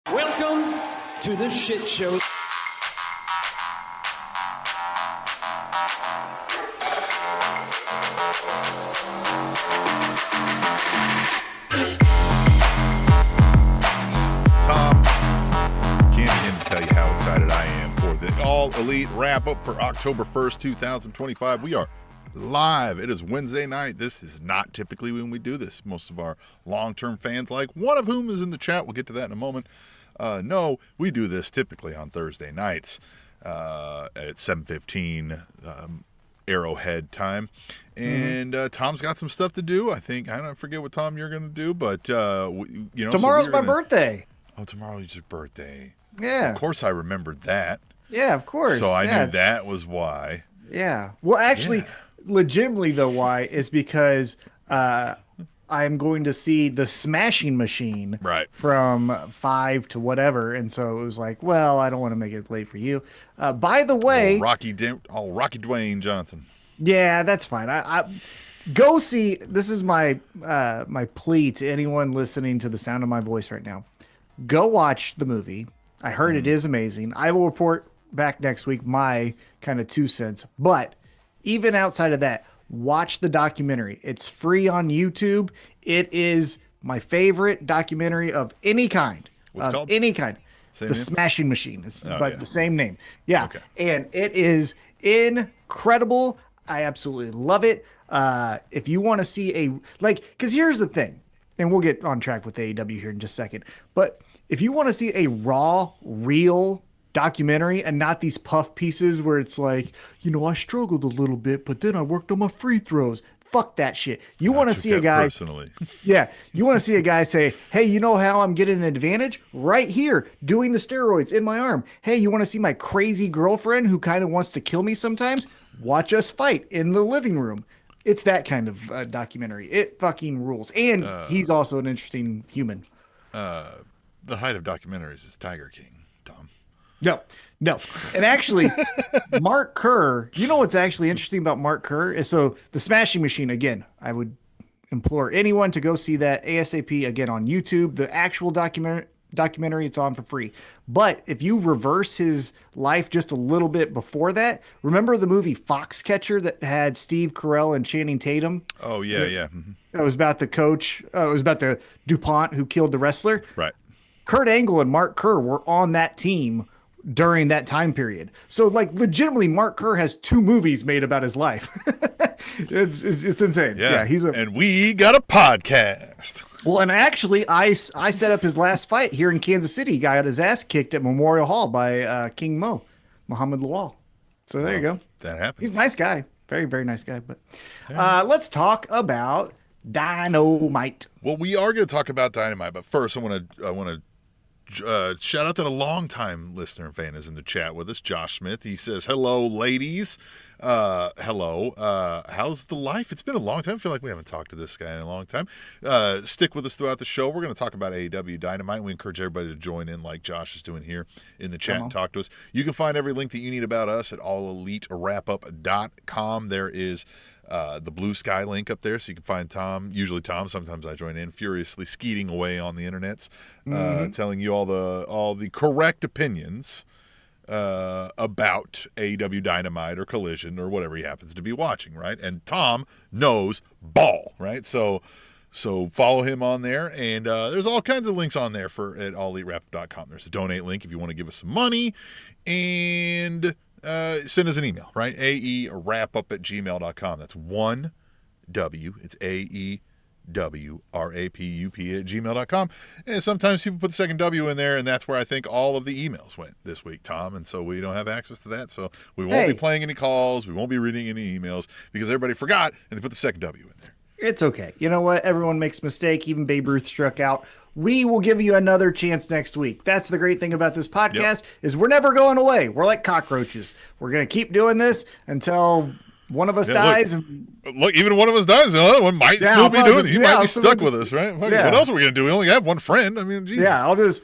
Welcome to the shit show. Tom, can't begin to tell you how excited I am for the All Elite Wrap-Up for October 1st, 2025. We are live. It is Wednesday night. This is not typically when we do this. Most of our long-term fans, like one of whom is in the chat, we'll get to that in a moment. No, we do this typically on Thursday nights at 7:15 Arrowhead time. And Tom's got some stuff to do. I don't forget what, Tom, you're going to do, but tomorrow's my birthday. Oh, tomorrow's your birthday. Yeah. Of course I remembered that. Yeah, of course. So I knew that was why. Yeah. Well, actually, legitimately, though, why is because I'm going to see the Smashing Machine from 5 to whatever. And so it was like, well, I don't want to make it late for you. By the way. Rocky Dwayne Johnson. Yeah, that's fine. I go see. This is my my plea to anyone listening to the sound of my voice right now. Go watch the movie. I heard it is amazing. I will report back next week my kind of 2 cents. But even outside of that, watch the documentary. It's free on YouTube. It is my favorite documentary of any kind. What's it called? Any kind. Same the name? Smashing Machine. It's the same name. Yeah. Okay. And it is incredible. I absolutely love it. If you want to see because here's the thing, and we'll get on track with AEW here in just a second. But if you want to see a raw, real documentary and not these puff pieces where it's like, I struggled a little bit, but then I worked on my free throws. Fuck that shit. You want to see a guy personally. Yeah. You want to see a guy say, hey, you know how I'm getting an advantage? Right here, doing the steroids in my arm. Hey, you want to see my crazy girlfriend who kind of wants to kill me sometimes? Watch us fight in the living room. It's that kind of documentary. It fucking rules. And he's also an interesting human. The height of documentaries is Tiger King, Tom. No. And actually, Mark Kerr, you know what's actually interesting about Mark Kerr is the Smashing Machine, again, I would implore anyone to go see that ASAP again on YouTube. The actual documentary, it's on for free. But if you reverse his life just a little bit before that, remember the movie Foxcatcher that had Steve Carell and Channing Tatum? Oh, yeah, yeah. Mm-hmm. It was about the coach. It was about the DuPont who killed the wrestler. Right. Kurt Angle and Mark Kerr were on that team during that time period. So legitimately Mark Kerr has 2 movies made about his life. it's insane. Yeah. And we got a podcast. Well, and actually I set up his last fight here in Kansas City. He got his ass kicked at Memorial Hall by King Muhammad Lawal. So there you go. That happens. He's a nice guy. Very, very nice guy. But let's talk about Dynamite. Well, we are going to talk about Dynamite, but first I want to shout out that a longtime listener and fan is in the chat with us, Josh Smith. He says, hello, ladies. Hello. How's the life? It's been a long time. I feel like we haven't talked to this guy in a long time. Stick with us throughout the show. We're going to talk about AEW Dynamite. We encourage everybody to join in like Josh is doing here in the chat and talk to us. You can find every link that you need about us at allelitewrapup.com. There is the Blue Sky link up there, so you can find Tom, usually Tom, sometimes I join in, furiously skeeting away on the internets, telling you all the correct opinions about AEW Dynamite or Collision or whatever he happens to be watching, right? And Tom knows ball, right? So follow him on there, and there's all kinds of links on there at allelitewrapup.com. There's a donate link if you want to give us some money, and send us an email, right? aewrapup@gmail.com. That's 1 W. It's AEWRAPUP@gmail.com. And sometimes people put the second W in there, and that's where I think all of the emails went this week, Tom. And so we don't have access to that. So we won't be playing any calls. We won't be reading any emails because everybody forgot and they put the second W in there. It's okay. You know what? Everyone makes a mistake. Even Babe Ruth struck out. We will give you another chance next week. That's the great thing about this podcast is we're never going away. We're like cockroaches. We're going to keep doing this until one of us dies. Look, even if one of us dies, the other one might still be doing it. He might be stuck with us, right? What else are we going to do? We only have one friend. I mean, Jesus. Yeah, I'll just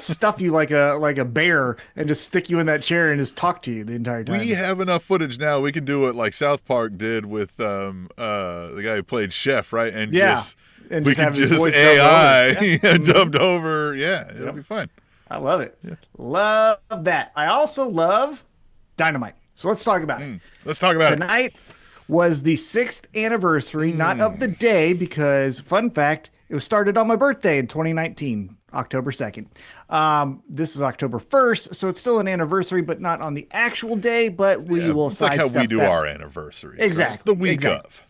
stuff you like a bear and just stick you in that chair and just talk to you the entire time. We have enough footage now. We can do what like South Park did with the guy who played Chef, right? And just and we just have could his just voice AI dubbed over. dubbed over. Yeah, it'll be fun. I love it. Love that. I also love Dynamite. So let's talk about it. Let's talk about it. Tonight was the 6th anniversary, not of the day, because fun fact, it was started on my birthday in 2019, October 2nd. This is October 1st, so it's still an anniversary, but not on the actual day, but we will It's like how we do our anniversaries. Exactly. Right? It's the week of.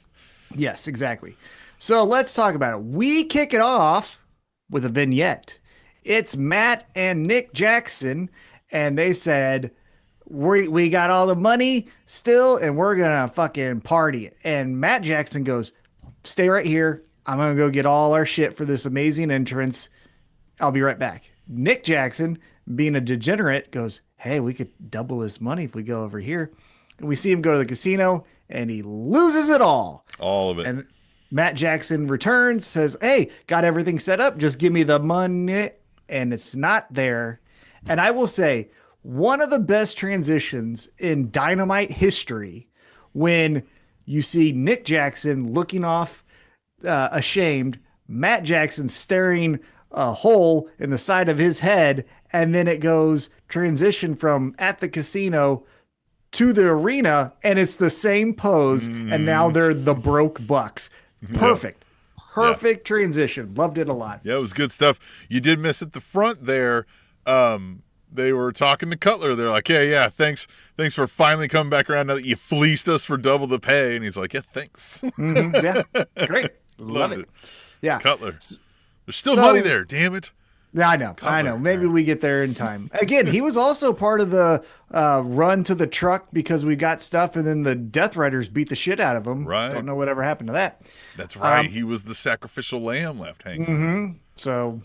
Yes, exactly. So let's talk about it. We kick it off with a vignette. It's Matt and Nick Jackson, and they said, we got all the money still, and we're going to fucking party. And Matt Jackson goes, stay right here. I'm going to go get all our shit for this amazing entrance. I'll be right back. Nick Jackson, being a degenerate, goes, hey, we could double this money if we go over here. And we see him go to the casino, and he loses it all. All of it. And Matt Jackson returns, says, hey, got everything set up. Just give me the money. And it's not there. And I will say, one of the best transitions in Dynamite history, when you see Nick Jackson looking off ashamed, Matt Jackson staring a hole in the side of his head, and then it goes transition from at the casino to the arena, and it's the same pose, and now they're the broke bucks. Perfect. Perfect transition. Loved it a lot. Yeah, it was good stuff. You did miss at the front there. They were talking to Cutler. They're like, yeah, thanks for finally coming back around now that you fleeced us for double the pay. And he's like, yeah, thanks. Yeah, great. Love it. Yeah. Cutler. There's still money there, damn it. Yeah, I know. Maybe we get there in time. Again, he was also part of the run to the truck because we got stuff, and then the Death Riders beat the shit out of him. Right. Don't know whatever happened to that. That's right. He was the sacrificial lamb left hanging. So,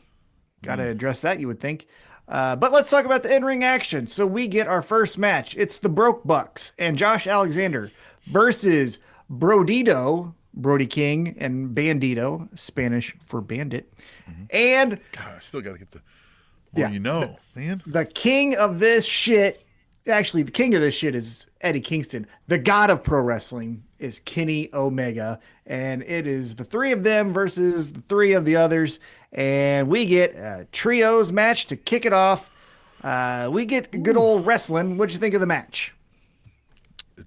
got to address that, you would think. But let's talk about the in-ring action. So we get our first match. It's the Broke Bucks and Josh Alexander versus Brody King and Bandido, Spanish for bandit. And God, I still got to get the more man. The king of this shit, actually the king of this shit is Eddie Kingston. The god of pro wrestling is Kenny Omega. And it is the three of them versus the three of the others. And we get a trios match to kick it off. We get good old wrestling. What'd you think of the match?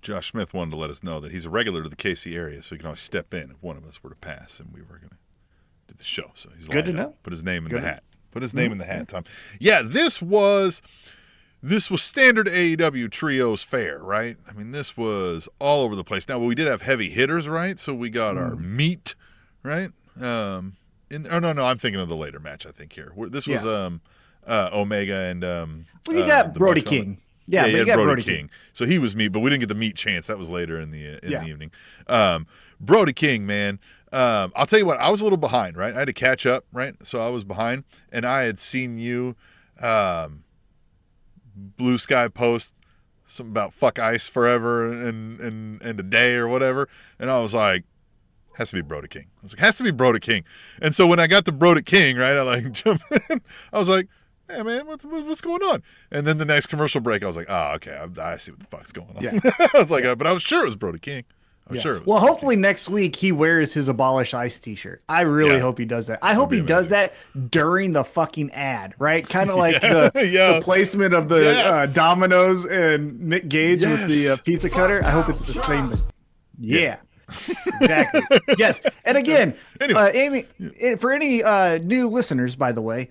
Josh Smith wanted to let us know that he's a regular to the KC area, so he can always step in if one of us were to pass, and we were going to do the show. So he's good to know. Put his name in the hat. Put his name in the hat, Tom. Yeah, this was standard AEW trios fare, right? I mean, this was all over the place. Now, we did have heavy hitters, right? So we got our meat, right? No, I'm thinking of the later match. I think here this was Omega and well, you got Brody King. Yeah, you got Brody King. So he was meat, but we didn't get the meat chance. That was later in the evening. Brody King, man. I'll tell you what, I was a little behind, right? I had to catch up, right? So I was behind, and I had seen you Blue Sky post something about fuck ice forever and a day or whatever, and I was like, has to be Brody King. I was like, has to be Brody King. And so when I got to Brody King, right, I like jumped in. I was like, hey man, what's going on? And then the next commercial break, I was like, okay, I see what the fuck's going on. Yeah. I was like, but I was sure it was Brody King. I'm sure. Well, hopefully next week he wears his Abolish Ice t-shirt. I really hope he does that. I hope he does that during the fucking ad, right? Kind of like the placement of the Domino's and Nick Gage with the pizza cutter. I hope it's the same. Yeah. Exactly. Yes. And again, for any new listeners, by the way,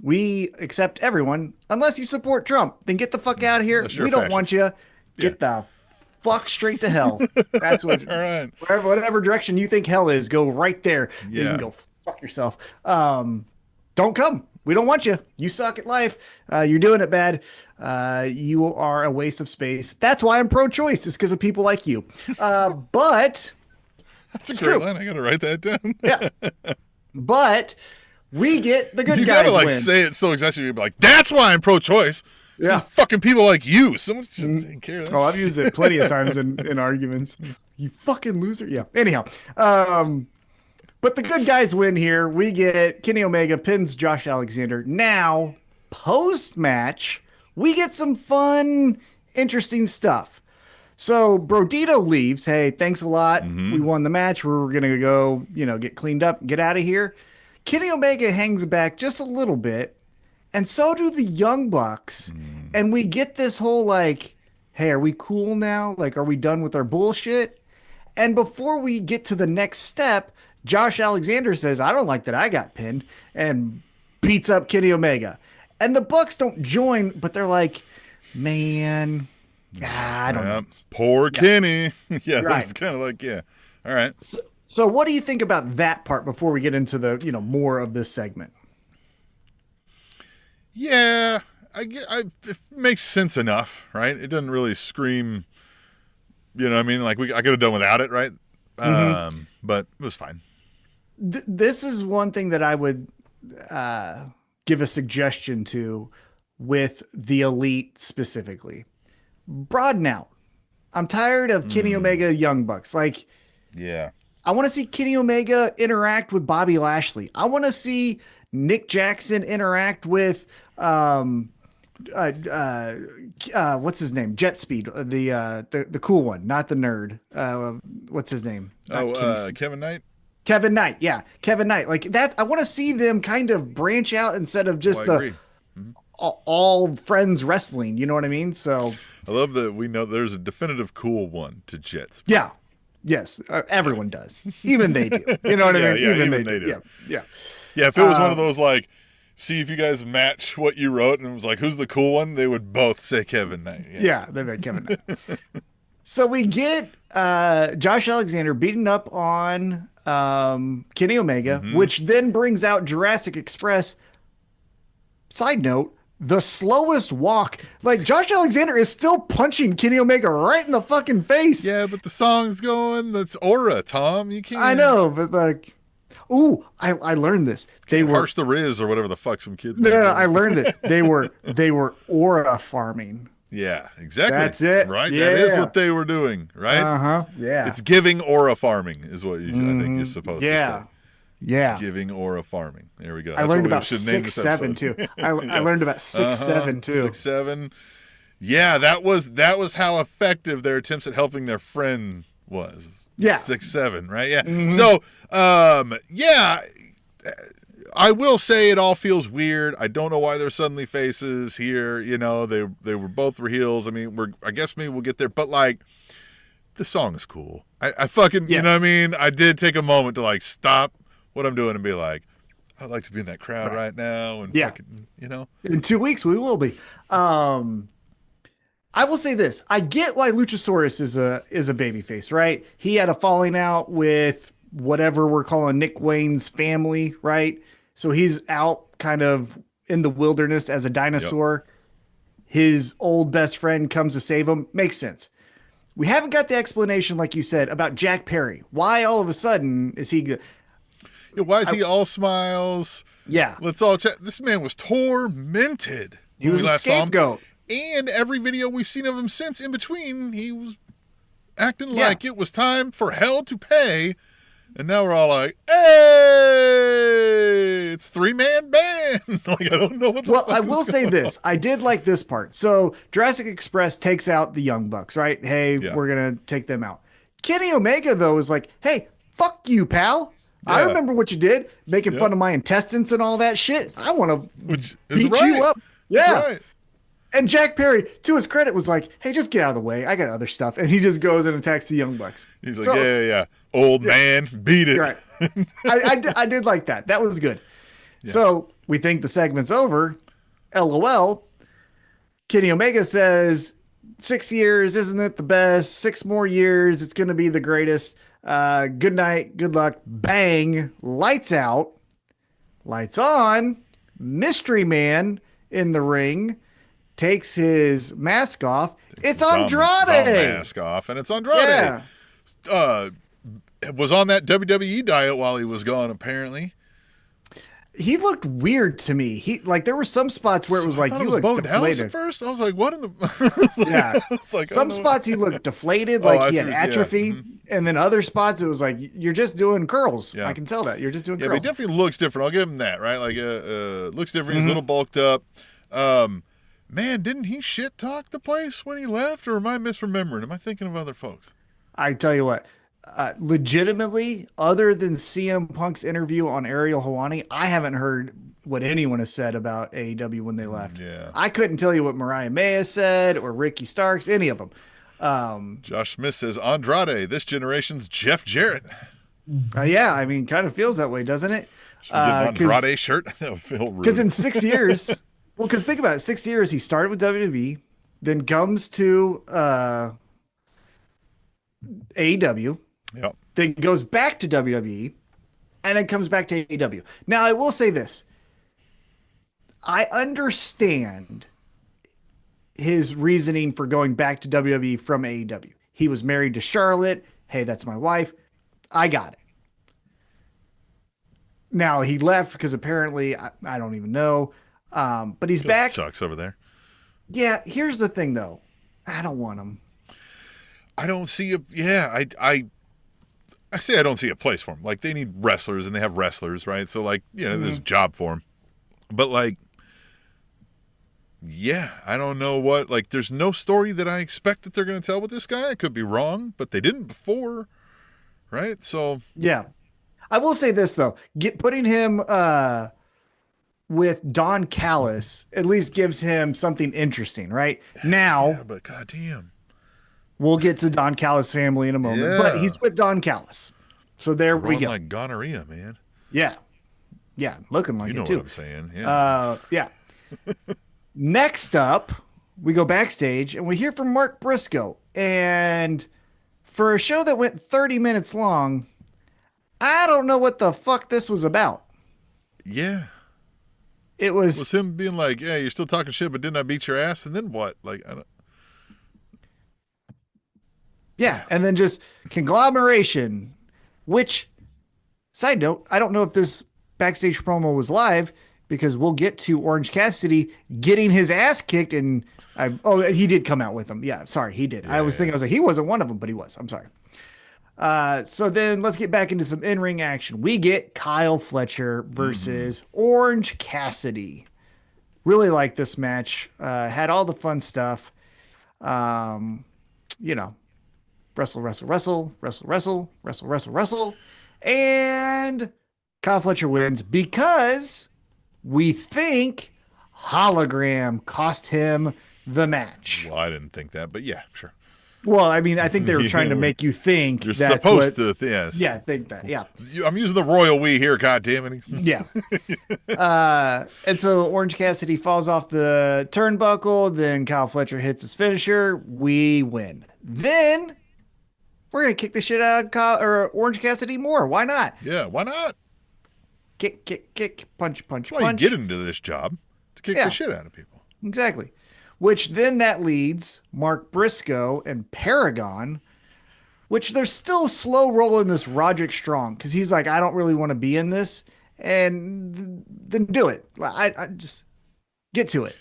we accept everyone unless you support Trump. Then get the fuck out of here. We don't want you. Get the fuck straight to hell. That's what. All right. Whatever direction you think hell is, go right there. You can go fuck yourself. Don't come. We don't want you. You suck at life. You're doing it bad. You are a waste of space. That's why I'm pro-choice. It's because of people like you. But that's a great line. I got to write that down. Yeah. But we get the good you guys. You gotta win. say it so exactly. You'd be like, that's why I'm pro-choice. Yeah. Fucking people like you. Someone should take care of that. Oh, I've used it plenty of times in arguments. You fucking loser. Yeah. Anyhow. But the good guys win here. We get Kenny Omega pins Josh Alexander. Now, post-match, we get some fun, interesting stuff. So Brodito leaves. Hey, thanks a lot. Mm-hmm. We won the match. We're going to go, get cleaned up, get out of here. Kenny Omega hangs back just a little bit, and so do the Young Bucks. And we get this whole like, hey, are we cool now? Like, are we done with our bullshit? And before we get to the next step, Josh Alexander says, I don't like that I got pinned, and beats up Kenny Omega. And the Bucks don't join, but they're like, man, I don't know. Poor Kenny. Yeah, Right. it's kind of like, yeah. All right. So what do you think about that part before we get into the, more of this segment? Yeah, it makes sense enough, right? It doesn't really scream, you know what I mean? Like, I could have done without it, right? But it was fine. This is one thing that I would give a suggestion to with the Elite specifically. Broaden out. I'm tired of Kenny Omega Young Bucks. Like, yeah. I want to see Kenny Omega interact with Bobby Lashley. I want to see Nick Jackson interact with what's his name? Jet Speed, the cool one, not the nerd. What's his name? Kevin Knight. Kevin Knight, yeah, Kevin Knight. Like that's, I want to see them kind of branch out instead of just all friends wrestling. You know what I mean? So I love that we know there's a definitive cool one to Jet Speed. yeah, yes, everyone does. Even they do. You know what I mean? Yeah, even they do. Yeah. Yeah, if it was one of those like, see if you guys match what you wrote, and it was like, who's the cool one? They would both say Kevin Knight. Yeah, they'd be Kevin Knight. So we get Josh Alexander beating up on Kenny Omega, which then brings out Jurassic Express. Side note, the slowest walk. Like, Josh Alexander is still punching Kenny Omega right in the fucking face. Yeah, but the song's going. That's aura, Tom. You can't. I know, but like, ooh, I learned this. They were Harsh the Riz or whatever the fuck some kids. No, I learned it. They were aura farming. Yeah, exactly. That's it. Right? Yeah. That is what they were doing, right? Uh-huh. Yeah. It's giving aura farming is what I think you're supposed to say. Yeah. It's giving aura farming. There we go. I learned about 6'7" too. I learned about 6'7" too. 6'7". Yeah, that was how effective their attempts at helping their friend was. Yeah. 6'7", right? Yeah. So, I will say it all feels weird. I don't know why they're suddenly faces here. You know, they were both heels. I mean, I guess maybe we'll get there, but like, the song is cool. I fucking, you know what I mean? I did take a moment to like stop what I'm doing and be like, I'd like to be in that crowd right now. And fucking, you know, in 2 weeks we will be. I will say this. I get why Luchasaurus is a babyface, right? He had a falling out with whatever we're calling Nick Wayne's family, right? So he's out kind of in the wilderness as a dinosaur. Yep. His old best friend comes to save him. Makes sense. We haven't got the explanation, like you said, about Jack Perry. Why all of a sudden is he... Yeah, why is he all smiles? Yeah. Let's all check. This man was tormented. He was a scapegoat. And every video we've seen of him since, in between, he was acting like it was time for hell to pay. And now we're all like, hey, it's 3-man band. Like, I don't know what the fuck I will say this. on. I did like this part. So Jurassic Express takes out the Young Bucks, right? Hey, we're going to take them out. Kenny Omega, though, is like, hey, fuck you, pal. Yeah. I remember what you did, making fun of my intestines and all that shit. I want to beat you up. Yeah. Right. And Jack Perry, to his credit, was like, hey, just get out of the way. I got other stuff. And he just goes and attacks the Young Bucks. He's like, yeah. Old man, beat it. Right. I did like that. That was good. Yeah. So we think the segment's over. LOL. Kenny Omega says, 6 years, isn't it the best? 6 more years, it's going to be the greatest. Good night, good luck. Bang. Lights out. Lights on. Mystery Man in the ring takes his mask off. It's Andrade. Mask off, and it's Andrade. Yeah. Was on that WWE diet while he was gone, apparently. He looked weird to me. There were some spots where it was like, you looked deflated. At first, I was like, what in the... Like, some spots he looked deflated, like he had atrophy. Yeah. And then other spots, it was like, you're just doing curls. Yeah. I can tell that. You're just doing curls. Yeah, but he definitely looks different. I'll give him that, right? Like, looks different. He's a little bulked up. Man, didn't he shit talk the place when he left, or am I misremembering? Am I thinking of other folks? I tell you what, legitimately, other than CM Punk's interview on Ariel Helwani, I haven't heard what anyone has said about AEW when they left. Yeah. I couldn't tell you what Mariah May has said or Ricky Starks, any of them. Josh Smith says, Andrade, this generation's Jeff Jarrett. Yeah, I mean, kind of feels that way, doesn't it? Should we get an Andrade shirt? That would feel rude. Because in 6 years, well, because think about it, 6 years, he started with WWE, then comes to AEW, Yep. then goes back to WWE, and then comes back to AEW. Now, I will say this. I understand his reasoning for going back to WWE from AEW. He was married to Charlotte. Hey, that's my wife. I got it. Now, he left because apparently, I don't even know, but he's back. Sucks over there. Yeah, here's the thing, though. I don't want him. I don't see I say I don't see a place for him. Like, they need wrestlers, and they have wrestlers, right? So, like, there's a job for him. But, like, yeah, I don't know what. Like, there's no story that I expect that they're going to tell with this guy. I could be wrong, but they didn't before, right? So, yeah. I will say this, though. Putting him with Don Callis at least gives him something interesting, right? Now, yeah, but goddamn. We'll get to Don Callis' family in a moment, but he's with Don Callis. So there we go. Like gonorrhea, man. Yeah. Yeah, looking like it, too. You know what I'm saying. Yeah. Yeah. Next up, we go backstage, and we hear from Mark Briscoe. And for a show that went 30 minutes long, I don't know what the fuck this was about. Yeah. It was him being like, yeah, you're still talking shit, but didn't I beat your ass? And then what? Like, I don't. Yeah, and then just conglomeration, which, side note, I don't know if this backstage promo was live because we'll get to Orange Cassidy getting his ass kicked, and he did come out with them. Yeah, sorry, he did. Yeah. I was like, he wasn't one of them, but he was. I'm sorry. So then let's get back into some in-ring action. We get Kyle Fletcher versus Orange Cassidy. Really like this match. Had all the fun stuff. Wrestle. And Kyle Fletcher wins because we think hologram cost him the match. Well, I didn't think that, but yeah, sure. Well, I mean, I think they were trying to make you think you're supposed to. Yes. Yeah, think that. Yeah. I'm using the royal we here, goddammit. Yeah. And so Orange Cassidy falls off the turnbuckle. Then Kyle Fletcher hits his finisher. We win. Then we're gonna kick the shit out of Orange Cassidy more. Why not? Yeah, why not? Kick, punch. That's why you get into this job, to kick the shit out of people. Exactly. Which then that leads Mark Briscoe and Paragon, which they're still slow rolling this Roderick Strong because he's like, I don't really want to be in this, and then do it. I just get to it.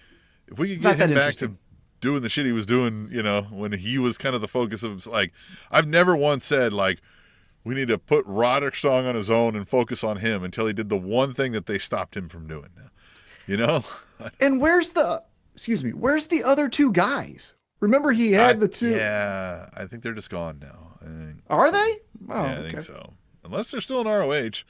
If we could get him back to doing the shit he was doing, when he was kind of the focus of, like, I've never once said, like, we need to put Roderick Strong on his own and focus on him until he did the one thing that they stopped him from doing. And where's the other two guys? Remember he had the two. Yeah, I think they're just gone now. Are they? Oh, yeah, I think so. Unless they're still in ROH.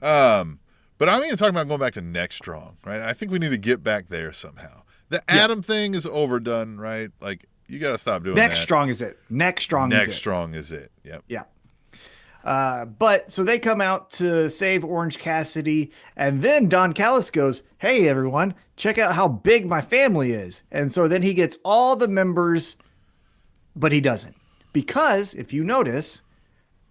But I'm even talking about going back to Next Strong, right? I think we need to get back there somehow. The Adam thing is overdone, right? Like, you got to stop doing that. Next Strong is it. Next Strong is it. Yep. Yeah. But so they come out to save Orange Cassidy, and then Don Callis goes, hey, everyone, check out how big my family is. And so then he gets all the members, but he doesn't. Because if you notice,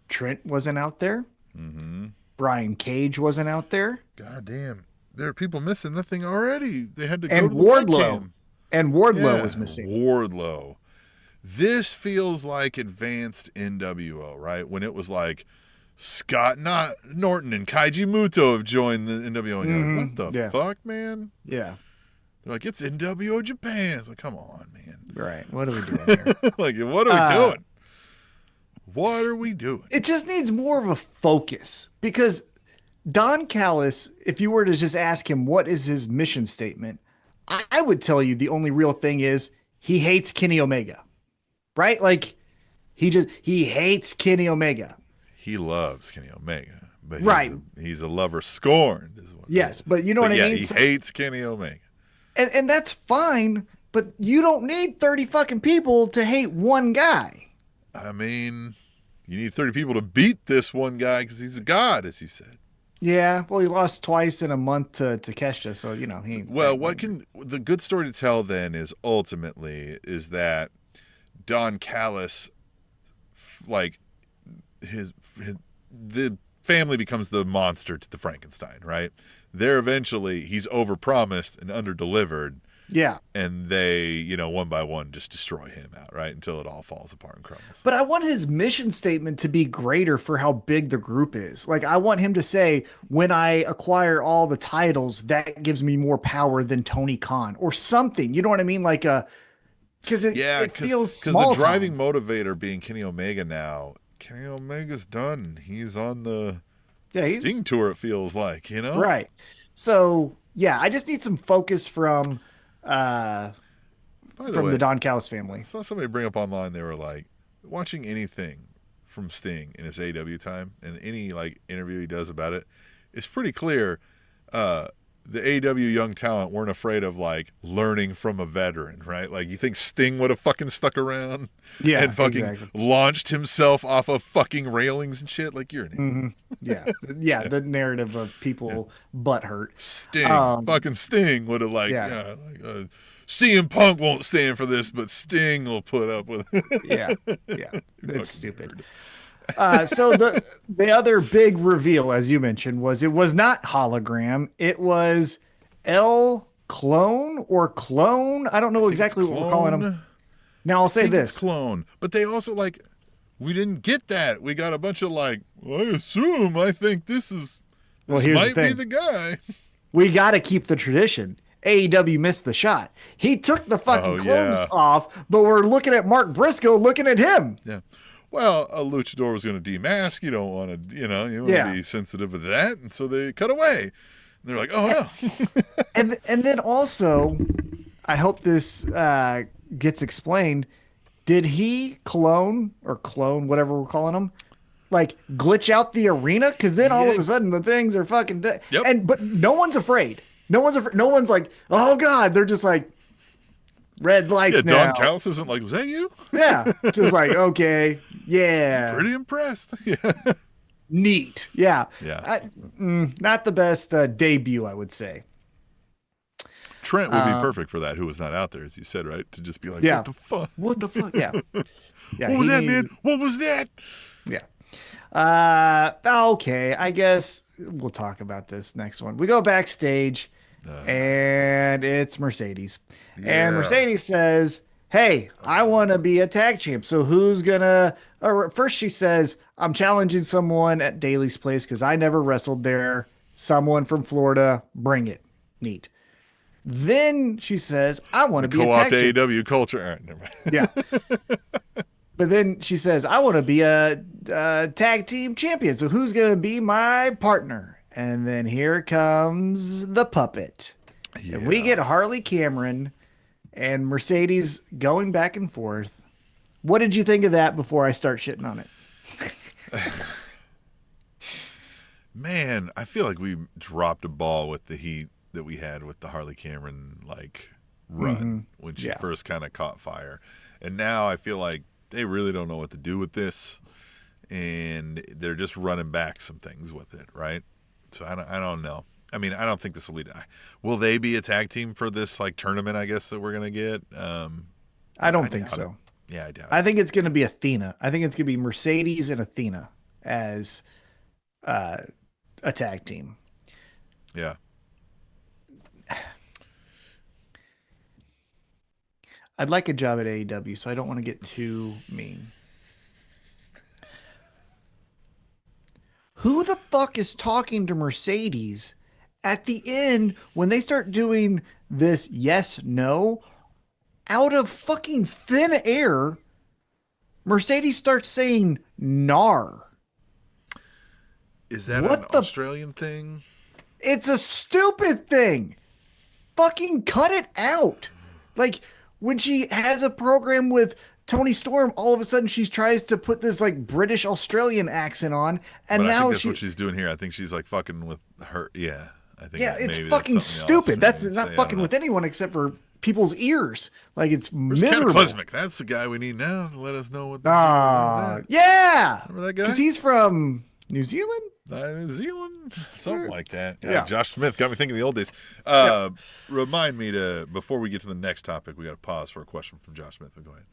Trent wasn't out there. Mm-hmm. Brian Cage wasn't out there. God damn. There are people missing that thing already. They had to go and to Wardlow. And Wardlow was missing. Wardlow. This feels like advanced NWO, right? When it was like Scott Norton and Kaiji Muto have joined the NWO. And you're like, what the fuck, man? Yeah. They're like, it's NWO Japan. It's like, come on, man. Right. What are we doing here? Like, what are we doing? What are we doing? It just needs more of a focus because Don Callis, if you were to just ask him what is his mission statement, I would tell you the only real thing is he hates Kenny Omega, right? Like he hates Kenny Omega. He loves Kenny Omega, but right. He's a lover scorned. Is what yes, but you know what I mean? He hates Kenny Omega. And that's fine, but you don't need 30 fucking people to hate one guy. I mean, you need 30 people to beat this one guy because he's a god, as you said. Yeah, well, he lost twice in a month to Kesha, so you know he. Well, the good story to tell then is ultimately is that Don Callis, like the family becomes the monster to the Frankenstein, right? There eventually he's overpromised and underdelivered. Yeah. And they, you know, one by one just destroy him out, right? Until it all falls apart and crumbles. But I want his mission statement to be greater for how big the group is. Like, I want him to say, when I acquire all the titles, that gives me more power than Tony Khan or something. You know what I mean? Like, because it feels small. Because the driving motivator being Kenny Omega now, Kenny Omega's done. He's on the Sting tour, it feels like, you know? Right. So, yeah, I just need some focus from the Don Callis family. I saw somebody bring up online, they were like, watching anything from Sting in his AEW time and any like interview he does about it, it's pretty clear the AEW young talent weren't afraid of like learning from a veteran, right? Like, you think Sting would have fucking stuck around and fucking launched himself off of fucking railings and shit? Like, you're an idiot. Yeah, the narrative of people butthurt. Sting, fucking Sting would have CM Punk won't stand for this, but Sting will put up with it. yeah, it's stupid. So the other big reveal, as you mentioned, was it was not hologram. It was Clone. I don't know exactly what we're calling him. Now I'll say this: it's Clone, but they also we didn't get that. We got a bunch of I think this might be the guy. We got to keep the tradition. AEW missed the shot. He took the fucking clothes off, but we're looking at Mark Briscoe looking at him. Yeah. Well, a luchador was going to demask. You don't want to, you want to be sensitive to that. And so they cut away. And they're like, oh, no. and then also, I hope this gets explained. Did he clone, whatever we're calling him, glitch out the arena? Because then all of a sudden the things are fucking dead. Yep. But no one's afraid. No one's like, oh, God. They're just like, red lights now. Don Callis isn't like, was that you? Yeah. Just like, okay. Yeah. I'm pretty impressed. Yeah. Neat. Yeah. Yeah. Not the best debut, I would say. Trent would be perfect for that, who was not out there, as you said, right? To just be like, what the fuck? What the fuck? Yeah. What was that, man? What was that? Yeah. Okay. I guess we'll talk about this next one. We go backstage. And it's Mercedes. Yeah. And Mercedes says, hey, I want to be a tag champ. So who's gonna, first she says, I'm challenging someone at Daly's place because I never wrestled there. Someone from Florida, bring it. Neat. Then she says, I want to be a tag champ. Co-opt AEW culture. All right, never mind. Yeah. But then she says, I want to be a tag team champion. So who's going to be my partner? And then here comes the puppet. Yeah. And we get Harley Cameron and Mercedes going back and forth. What did you think of that before I start shitting on it? Man, I feel like we dropped a ball with the heat that we had with the Harley Cameron run when she first kind of caught fire. And now I feel like they really don't know what to do with this. And they're just running back some things with it, right? So I don't know. I mean, I don't think this will lead. Will they be a tag team for this tournament? I guess that we're gonna get. I don't think so. Yeah, I doubt. I think it's gonna be Athena. I think it's gonna be Mercedes and Athena as a tag team. Yeah. I'd like a job at AEW, so I don't want to get too mean. Who the fuck is talking to Mercedes at the end when they start doing this yes, no? Out of fucking thin air, Mercedes starts saying nar. Is that an Australian thing? It's a stupid thing. fucking cut it out. Like when she has a program with Tony Storm, all of a sudden she tries to put this like British Australian accent on, and but now I think that's what she's doing here. I think she's like fucking with her. Yeah, I think. Yeah, it's maybe fucking that's stupid. That's not say, fucking with anyone except for people's ears. Like it's miserable. Cataclysmic. That's the guy we need now to let us know what. Yeah. Remember that guy? Because he's from New Zealand. New Zealand, something like that. Yeah. Josh Smith got me thinking of the old days. Remind me to, before we get to the next topic, we got to pause for a question from Josh Smith. Go ahead.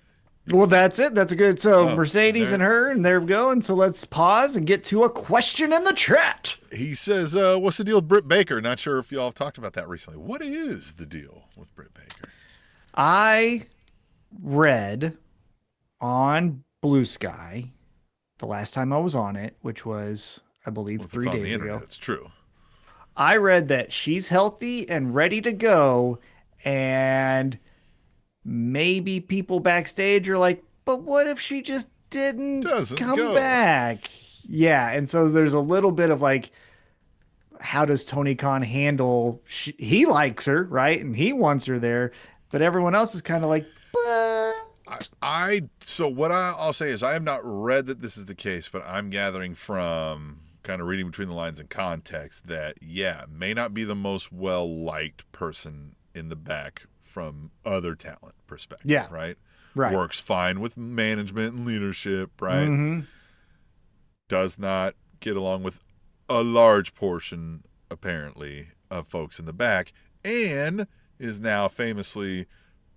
Well, that's it. That's a good. So Mercedes and her, and there we go. And so let's pause and get to a question in the chat. He says, "What's the deal with Britt Baker?" Not sure if y'all have talked about that recently. What is the deal with Britt Baker? I read on Blue Sky the last time I was on it, which was, I believe, 3 days ago. It's true. I read that she's healthy and ready to go, and maybe people backstage are like, but what if she just didn't come back? Yeah, and so there's a little bit of like, how does Tony Khan handle, he likes her, right? And he wants her there, but everyone else is kind of like, but... So what I'll say is I have not read that this is the case, but I'm gathering from kind of reading between the lines and context that, yeah, may not be the most well-liked person in the back from other talent perspective, yeah, right? Works fine with management and leadership, right? Mm-hmm. Does not get along with a large portion, apparently, of folks in the back, and is now famously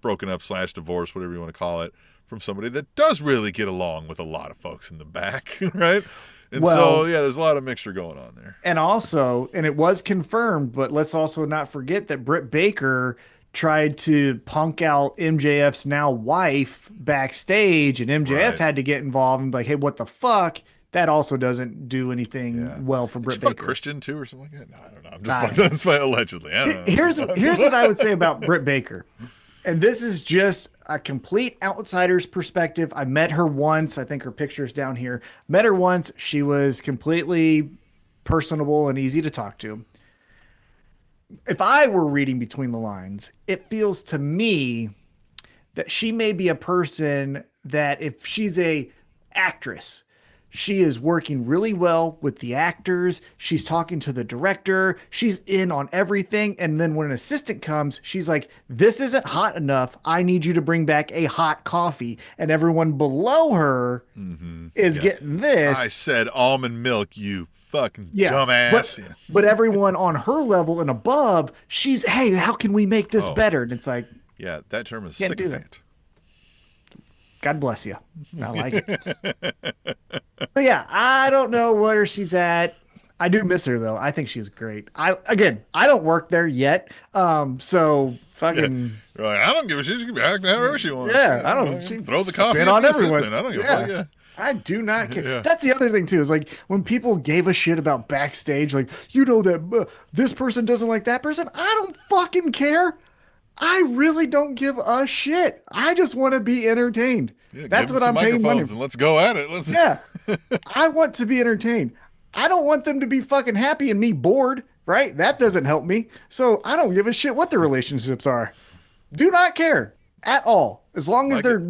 broken up / divorced, whatever you want to call it, from somebody that does really get along with a lot of folks in the back, right? And so, yeah, there's a lot of mixture going on there. And also, and it was confirmed, but let's also not forget that Britt Baker tried to punk out MJF's now wife backstage, and MJF had to get involved and be like, hey, what the fuck? That also doesn't do anything well for Britt Baker. Christian too or something like that? No, I don't know. I'm just that's fine, allegedly. I don't know. Here's what I would say about Britt Baker. And this is just a complete outsider's perspective. I met her once. I think her picture's down here. Met her once. She was completely personable and easy to talk to. If I were reading between the lines, it feels to me that she may be a person that if she's a actress, she is working really well with the actors. She's talking to the director. She's in on everything. And then when an assistant comes, she's like, this isn't hot enough. I need you to bring back a hot coffee. And everyone below her is getting this. I said almond milk, you fucking dumbass. But everyone on her level and above, she's, hey, how can we make this better? And it's like, yeah, that term is sycophant. God bless you. I like it. But yeah, I don't know where she's at. I do miss her though. I think she's great. I don't work there yet. So fucking. Yeah. Like, I don't give a shit. She can be acting however she wants. Yeah, I don't. She throw the coffee on everyone. I don't give a fuck. Yeah. I do not care. Yeah. That's the other thing too. Is like when people gave a shit about backstage, like that this person doesn't like that person. I don't fucking care. I really don't give a shit. I just want to be entertained. Yeah, that's what I'm paying money for. And let's go at it. Yeah. I want to be entertained. I don't want them to be fucking happy and me bored, right? That doesn't help me. So I don't give a shit what their relationships are. Do not care at all. As long as they're,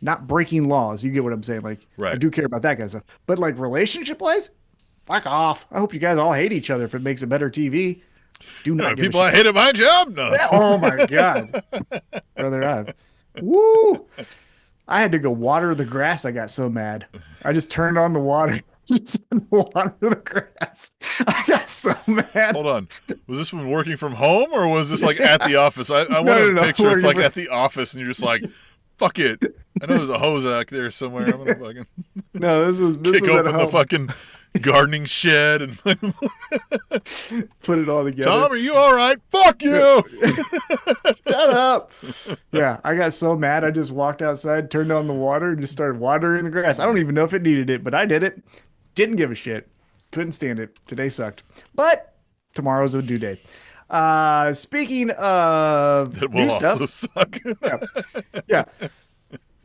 not breaking laws. You get what I'm saying? Like, I do care about that kind of stuff. But like relationship-wise, fuck off. I hope you guys all hate each other if it makes it better TV. Do not give people I hate at my job? No. Oh my God. Brother, I had to go water the grass. I got so mad. I just turned on the water. Just water the grass. I got so mad. Hold on. Was this one working from home or was this like at the office? I want a picture. It's like at the office and you're just like, fuck it. I know there's a hose out there somewhere. I'm gonna fucking this was kick open the fucking gardening shed and put it all together. Tom, are you all right? Fuck you. Shut up. Yeah, I got so mad. I just walked outside, turned on the water, and just started watering the grass. I don't even know if it needed it, but I did it. Didn't give a shit. Couldn't stand it. Today sucked. But tomorrow's a due day. Speaking of that will new also stuff, suck. yeah.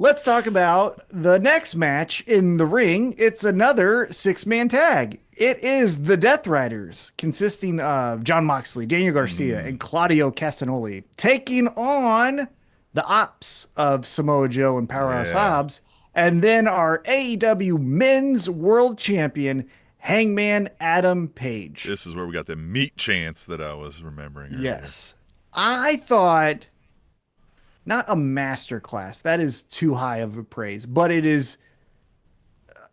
let's talk about the next match in the ring. It's another 6-man tag. It is the Death Riders, consisting of Jon Moxley, Daniel Garcia, and Claudio Castagnoli, taking on the Opps of Samoa Joe and Powerhouse Hobbs, and then our AEW Men's World Champion, Hangman Adam Page. This is where we got the meat chance that I was remembering earlier. Yes. I thought, not a masterclass, that is too high of a praise, but it is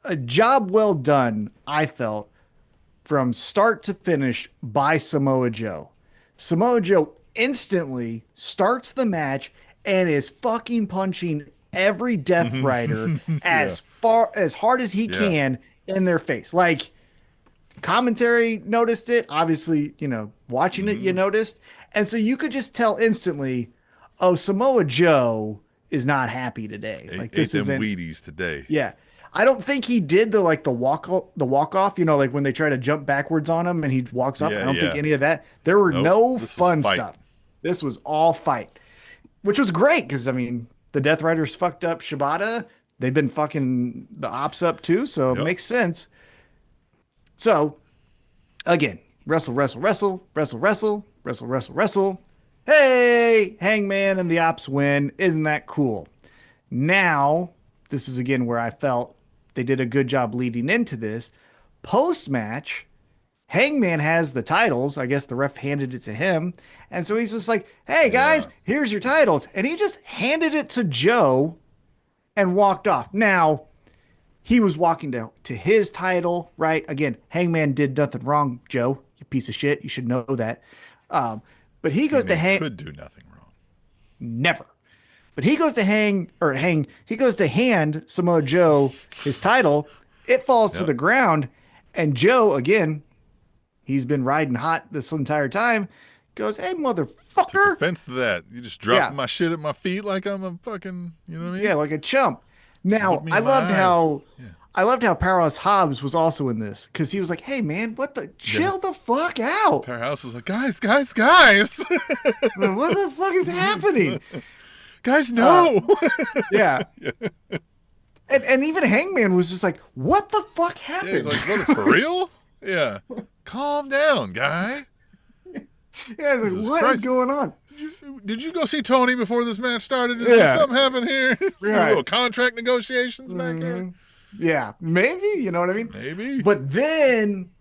a job well done, I felt, from start to finish by Samoa Joe. Samoa Joe instantly starts the match and is fucking punching every Death Rider as hard as he can in their face. Like, commentary noticed it. Obviously, watching it, you noticed. And so you could just tell instantly, oh, Samoa Joe is not happy today. Like, this isn't Wheaties today. Yeah. I don't think he did the walk off, like when they try to jump backwards on him and he walks off. I don't think any of that. There were no fun stuff. This was all fight, which was great because, the Death Riders fucked up Shibata. They've been fucking the Opps up too, so it makes sense. So, again, wrestle. Hey, Hangman and the Opps win. Isn't that cool? Now, this is again where I felt they did a good job leading into this. Post-match, Hangman has the titles. I guess the ref handed it to him. And so he's just like, hey, guys, here's your titles. And he just handed it to Joe and walked off. Now, he was walking to his title, right? Again, Hangman did nothing wrong, Joe. You piece of shit. You should know that. But he goes to hang. Could do nothing wrong. Never. But he goes to he goes to hand Samoa Joe his title. It falls to the ground. And Joe, again, he's been riding hot this entire time, goes, hey, motherfucker. Took offense to that. You just dropping my shit at my feet like I'm a fucking, you know what I mean? Yeah, like a chump. Now, I loved how Powerhouse Hobbs was also in this because he was like, hey, man, chill the fuck out. Powerhouse was like, guys. What the fuck is happening? Guys, no. Yeah. And even Hangman was just like, what the fuck happened? Yeah, he's like, what, for real? Yeah. Calm down, guy. Yeah, like, what is going on? Did you go see Tony before this match started? Is there something happen here? Right. Little contract negotiations back here? Yeah, maybe. You know what I mean? Maybe. But then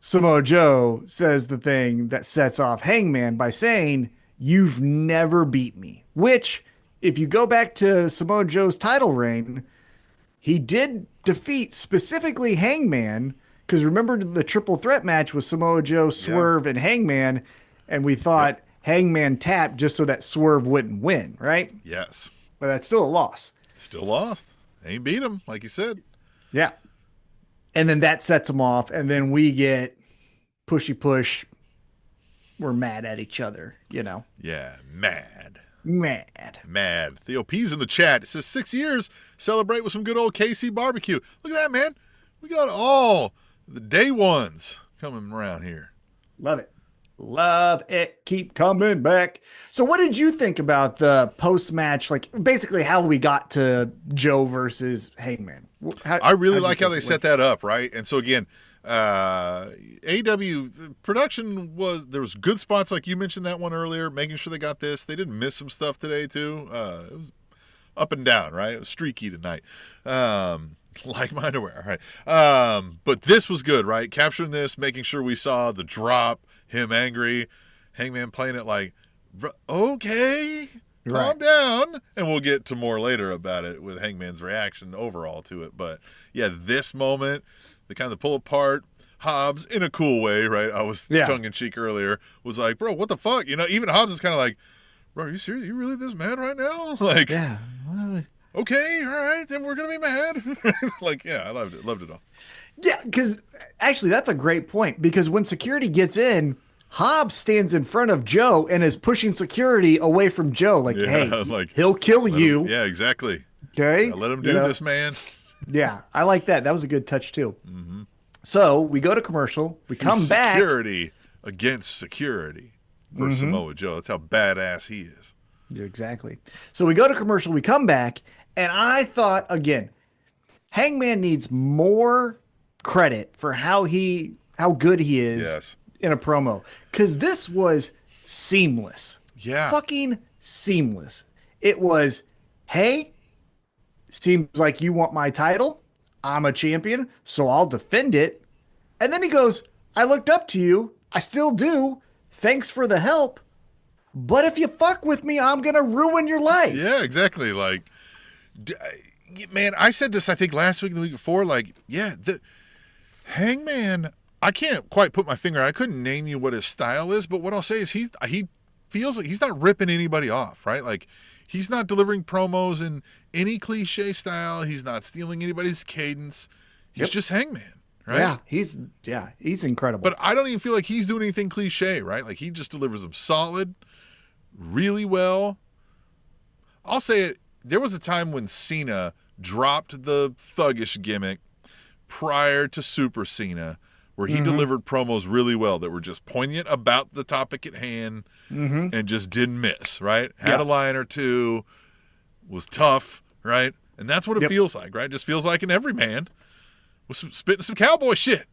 Samoa Joe says the thing that sets off Hangman by saying, you've never beat me. Which, if you go back to Samoa Joe's title reign, he did defeat specifically Hangman, because remember the triple threat match with Samoa Joe, Swerve, and Hangman, and we thought Hangman tapped just so that Swerve wouldn't win, right? Yes. But that's still a loss. Still lost. Ain't beat him, like you said. Yeah. And then that sets him off, and then we get pushy push. We're mad at each other, Yeah, mad. Mad. Theo P's in the chat. It says 6 years. Celebrate with some good old KC barbecue. Look at that, man. We got all the day ones coming around here. Love it. Love it. Keep coming back. So what did you think about the post-match, like basically how we got to Joe versus Hangman? I really like how they set that up, right? And so again, AEW production there was good spots, like you mentioned that one earlier, making sure they got this. They didn't miss some stuff today too. It was up and down, right? It was streaky tonight. Like my underwear, right? But this was good, right? Capturing this, making sure we saw the drop, him angry, Hangman playing it like, okay, calm down. And we'll get to more later about it with Hangman's reaction overall to it. But yeah, this moment, they kind of pull apart Hobbs in a cool way, right? I was tongue-in-cheek earlier, was like, bro, what the fuck? Even Hobbs is kind of like, bro, are you serious? You really this mad right now? Like, yeah. Okay, all right, then we're gonna be mad. Like, yeah, I loved it all. Yeah, because actually that's a great point, because when security gets in, Hobbs stands in front of Joe and is pushing security away from Joe, like, hey, like, he'll kill you. Yeah, exactly. Okay. Yeah, let him do this, man. Yeah, I like that. That was a good touch too. Mm-hmm. So we go to commercial. We come back. Security against security for Samoa Joe. That's how badass he is. Yeah, exactly. So we go to commercial. We come back, And I thought, again, Hangman needs more credit for how good he is Yes. in a promo. Because this was seamless. Yeah. Fucking seamless. It was, hey, seems like you want my title. I'm a champion, so I'll defend it. And then he goes, I looked up to you. I still do. Thanks for the help. But if you fuck with me, I'm going to ruin your life. Yeah, exactly. Like, man, I said this, I think, last week and the week before. Like, yeah, the Hangman, I can't quite put my finger on it. I couldn't name you what his style is, but what I'll say is he feels like he's not ripping anybody off, right? Like, he's not delivering promos in any cliche style. He's not stealing anybody's cadence. He's just Hangman, right? Yeah, he's incredible. But I don't even feel like he's doing anything cliche, right? Like, he just delivers them solid, really well. I'll say it. There was a time when Cena dropped the thuggish gimmick prior to Super Cena, where he delivered promos really well that were just poignant about the topic at hand and just didn't miss, right? Had a line or two, was tough, right? And that's what it feels like, right? It just feels like an everyman was spitting some cowboy shit.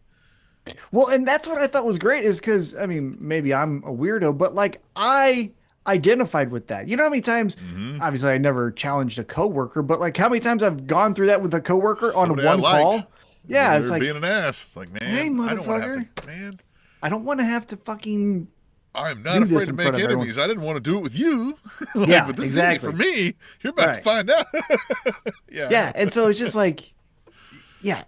Well, and that's what I thought was great is because, I mean, maybe I'm a weirdo, but like I identified with that. You know how many times, obviously I never challenged a coworker, but like how many times I've gone through that with a coworker Somebody on one call? Yeah, it's like being an ass. Like, man, hey, I don't want to have to, man. I don't want to have to fucking. I'm not afraid to make enemies. I didn't want to do it with you. Like, Yeah, but this exactly. is easy for me. You're about to find out. Yeah, and so it's just like, yeah.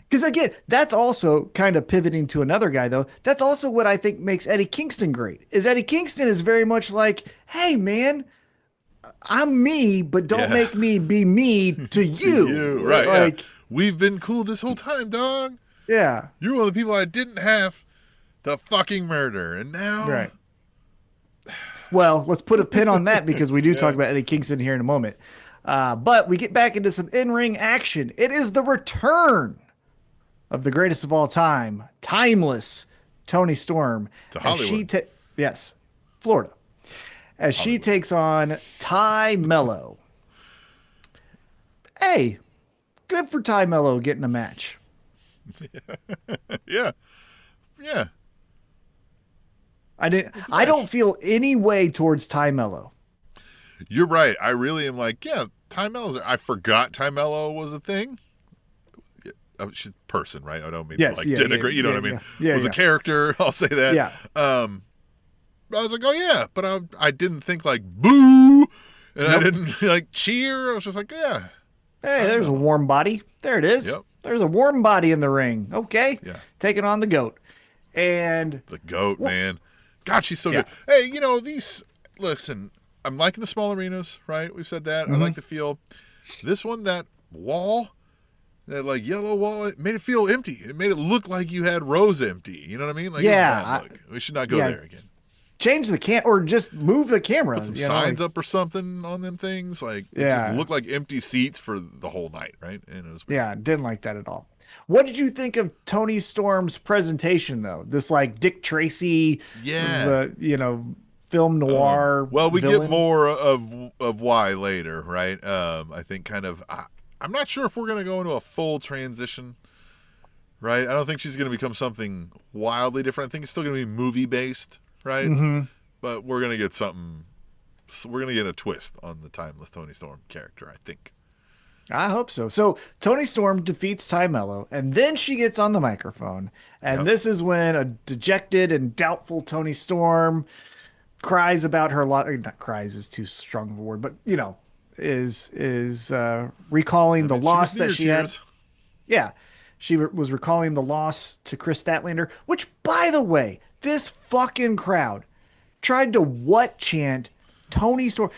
Because again, that's also kind of pivoting to another guy, though. That's also what I think makes Eddie Kingston great. Is Eddie Kingston is very much like, hey, man, I'm me, but don't make me be me to you. Right, like, yeah. We've been cool this whole time, dog. Yeah. You're one of the people I didn't have to fucking murder. And now... Right. Well, let's put a pin on that because we do talk about Eddie Kingston here in a moment. But we get back into some in-ring action. It is the return of the greatest of all time, timeless Toni Storm. To Hollywood. Yes, Florida. As she takes on Ty Mello. Hey, good for Ty Mello getting a match. Yeah. I don't feel any way towards Ty Mello. You're right. I really am like, yeah, Ty Mello's. I forgot Ty Mello was a thing. She's a person, right? I don't mean to denigrate. You know what I mean? Yeah, was a character. I'll say that. Yeah. I was like, oh yeah, but I didn't think like boo, and I didn't like cheer. I was just like, yeah. Hey, there's a warm body. There it is. Yep. There's a warm body in the ring. Okay. Yeah. Taking on the GOAT. And the GOAT, man. God, she's so good. Hey, listen, I'm liking the small arenas, right? We've said that. I like the feel. This one, that wall, that like yellow wall, it made it feel empty. It made it look like you had rows empty. You know what I mean? Like, we should not go there again. Change the or just move the camera. Put some signs up or something on them things. Like, it just looked like empty seats for the whole night, right? And it was weird. Yeah, didn't like that at all. What did you think of Toni Storm's presentation, though? This like Dick Tracy, film noir. Well, we villain? get more of why later, right? I think kind of. I'm not sure if we're going to go into a full transition, right? I don't think she's going to become something wildly different. I think it's still going to be movie based, right? Mm-hmm. But we're going to get something. We're going to get a twist on the timeless Toni Storm character, I think. I hope so. So Toni Storm defeats Ty Mello, and then she gets on the microphone, and this is when a dejected and doubtful Toni Storm cries about her not cries is too strong of a word, but is recalling the loss that she had. Yeah, she was recalling the loss to Chris Statlander, which, by the way, this fucking crowd tried to chant Toni Storm.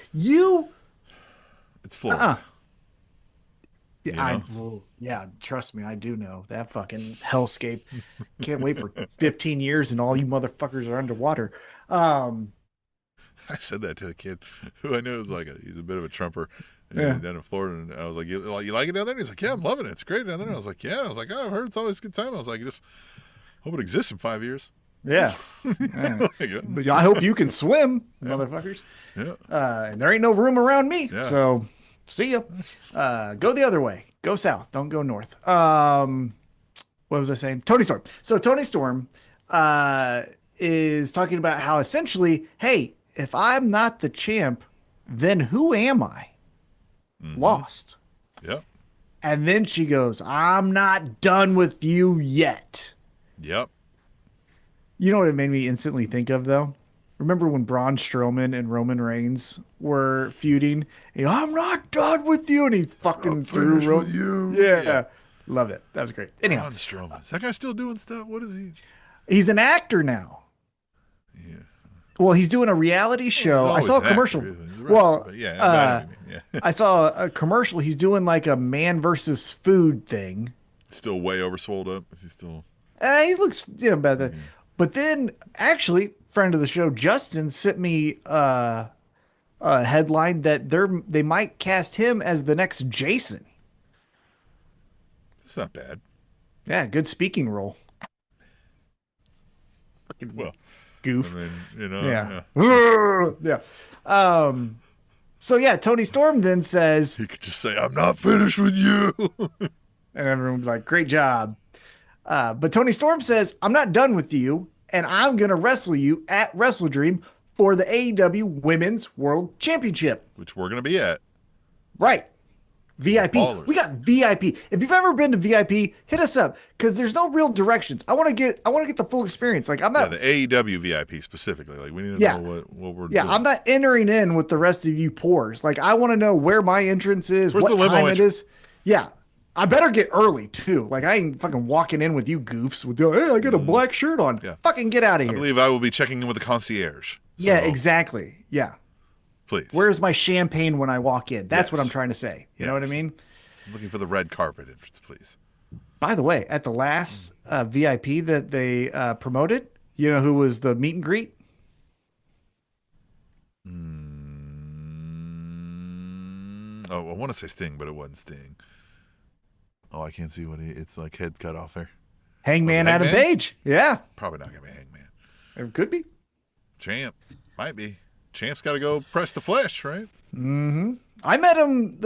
It's Florida. Yeah, trust me, I do know that fucking hellscape. Can't wait for 15 years and all you motherfuckers are underwater. I said that to a kid who I knew was like he's a bit of a trumper down in Florida, and I was like, you like it down there? And he's like, yeah, I'm loving it. It's great down there. And I was like, yeah. I was like, I've heard it's always a good time. I was like, just hope it exists in 5 years. Yeah. But I hope you can swim, motherfuckers. Yeah. And there ain't no room around me. Yeah. So See ya. Go the other way. Go south. Don't go north. What was I saying? Tony Storm. So Tony Storm is talking about how essentially, hey, if I'm not the champ, then who am I? Lost. Yep. And then she goes, I'm not done with you yet. Yep. You know what it made me instantly think of, though? Remember when Braun Strowman and Roman Reigns were feuding? I'm not done with you. And he fucking threw with you. Yeah. Loved it. That was great. Anyhow. Braun Strowman. Is that guy still doing stuff? What is he? He's an actor now. Yeah. Well, he's doing a reality show. I saw a commercial. I saw a commercial. He's doing like a man versus food thing. Still way overswelled up. Is he still? He looks, better. But then, actually, friend of the show, Justin, sent me a headline that they might cast him as the next Jason. It's not bad. Yeah, good speaking role. Well, goof. I mean, Yeah. So yeah, Tony Storm then says he could just say, "I'm not finished with you," and everyone's like, "Great job." But Tony Storm says, "I'm not done with you, and I'm gonna wrestle you at Wrestle Dream for the AEW Women's World Championship, which we're gonna be at." Right. VIP. Ballers. We got VIP. If you've ever been to VIP, hit us up because there's no real directions. I want to get the full experience. Like I'm not the AEW VIP specifically. Like we need to know what we're doing. I'm not entering in with the rest of you poors. Like I want to know where my entrance is, Where's what the limo time entrance? it is. Yeah. I better get early too. Like I ain't fucking walking in with you goofs with hey, I got a black shirt on. Yeah. Fucking get out of here. I believe I will be checking in with the concierge. Yeah, exactly. Yeah. Please. Where's my champagne when I walk in? That's what I'm trying to say. You know what I mean? I'm looking for the red carpet entrance, please. By the way, at the last VIP that they promoted, you know who was the meet and greet? Oh, I want to say Sting, but it wasn't Sting. Oh, I can't see it's like head cut off there. Hangman Adam Page. Yeah. Probably not going to be Hangman. It could be. Champ. Might be. Champ's got to go press the flesh, right? Mm-hmm. I met him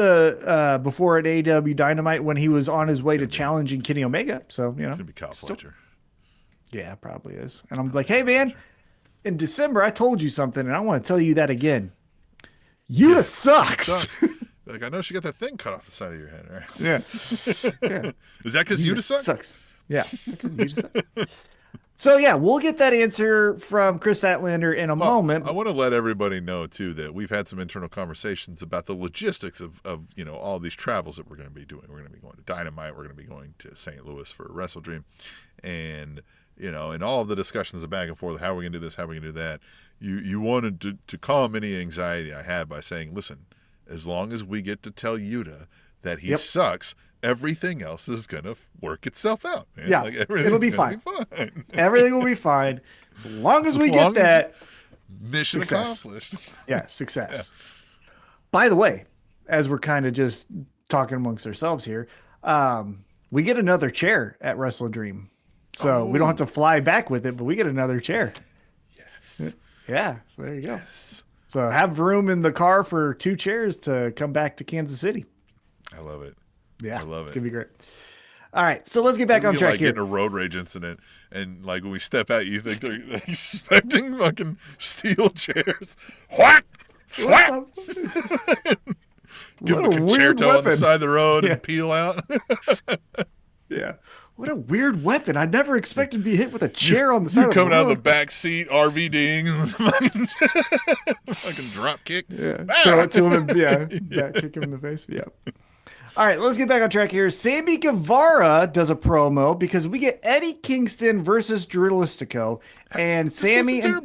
before at AEW Dynamite when he was on his way to challenging Kenny Omega. So, It's going to be Kyle Fletcher. Yeah, probably is. And I'm like, hey, man, in December, I told you something, and I want to tell you that again. Yuta sucks. Like, I know she got that thing cut off the side of your head, right? Yeah. Is that because Yuta sucks? Yeah. Yuta sucks. So, yeah, we'll get that answer from Chris Statlander in a moment. I want to let everybody know, too, that we've had some internal conversations about the logistics of all these travels that we're going to be doing. We're going to be going to Dynamite. We're going to be going to St. Louis for Wrestle Dream. And, in all of the discussions of back and forth, how are we going to do this, how are we going to do that, you wanted to calm any anxiety I had by saying, listen, as long as we get to tell Yuta that he sucks, everything else is going to work itself out, man. Yeah, it'll be fine. Everything will be fine as long as we get that. Mission accomplished. Yeah, success. Yeah. By the way, as we're kind of just talking amongst ourselves here, we get another chair at Wrestle Dream. So we don't have to fly back with it, but we get another chair. Yes. Yeah, so there you go. Yes. So have room in the car for 2 chairs to come back to Kansas City. I love it. Yeah, I love it. It's going to be great. All right, so let's get back on track here. Getting a road rage incident, and like when we step out, you think they're expecting fucking steel chairs. Whack! Whack! Give them a concerto on the side of the road and peel out. Yeah. What a weird weapon. I never expected to be hit with a chair on the side of the road. Coming out of the back seat, RVDing, fucking drop kick. Yeah. Throw it to him and back kick him in the face. Yeah. All right, let's get back on track here. Sammy Guevara does a promo because we get Eddie Kingston versus Drilistico. And Sammy and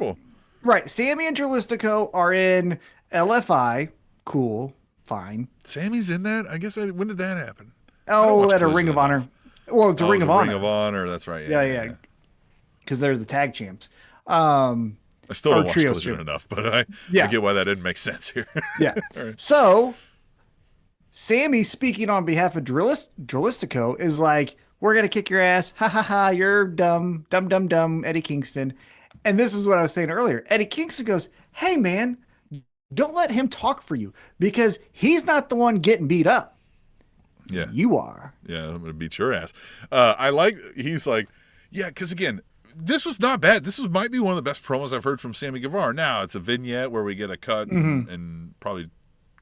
Drilistico are in LFI. Cool. Fine. Sammy's in that? I guess when did that happen? Oh, at a Ring of Honor. Well, it's a Ring of Honor. Ring of Honor, that's right. Yeah. Because they're the tag champs. I still don't watch Collision enough, but I get why that didn't make sense here. Yeah. Right. So, Sammy, speaking on behalf of Drilistico, is like, we're going to kick your ass. Ha, ha, ha. You're dumb, Eddie Kingston. And this is what I was saying earlier. Eddie Kingston goes, hey, man, Don't let him talk for you because he's not the one getting beat up. Yeah. You are. Yeah, I'm gonna beat your ass. He's like, yeah, because again, this was not bad. Might be one of the best promos I've heard from Sammy Guevara. Now it's a vignette where we get a cut and probably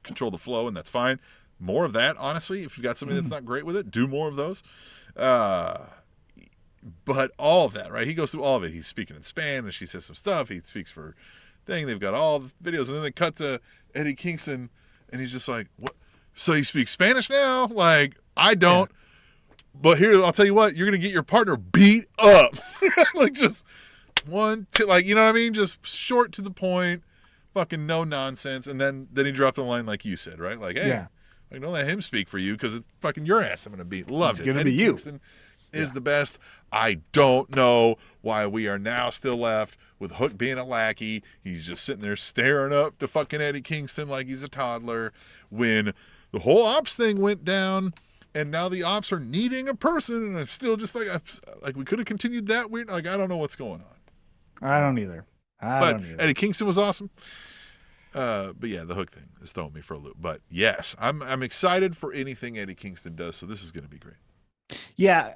control the flow, and that's fine. More of that, honestly. If you've got something that's not great with it, do more of those. But all of that, right? He goes through all of it. He's speaking in Spanish. She says some stuff. He speaks for thing. They've got all the videos, and then they cut to Eddie Kingston, and he's just like, "What? So you speak Spanish now? Like I don't." Yeah. But here, I'll tell you what, you're going to get your partner beat up. Like just like, you know what I mean? Just short to the point, fucking no nonsense. And then he dropped the line like you said, right? Like, hey, like, don't let him speak for you because it's fucking your ass I'm going to beat. Loved it. It's going to be you. Kingston is the best. I don't know why we are now still left with Hook being a lackey. He's just sitting there staring up to fucking Eddie Kingston like he's a toddler when the whole Ops thing went down. And now the Ops are needing a person, and I'm still just like we could have continued that weird. Like I don't know what's going on. I don't either. Eddie Kingston was awesome. But yeah, the Hook thing is throwing me for a loop. But yes, I'm excited for anything Eddie Kingston does. So this is going to be great. Yeah,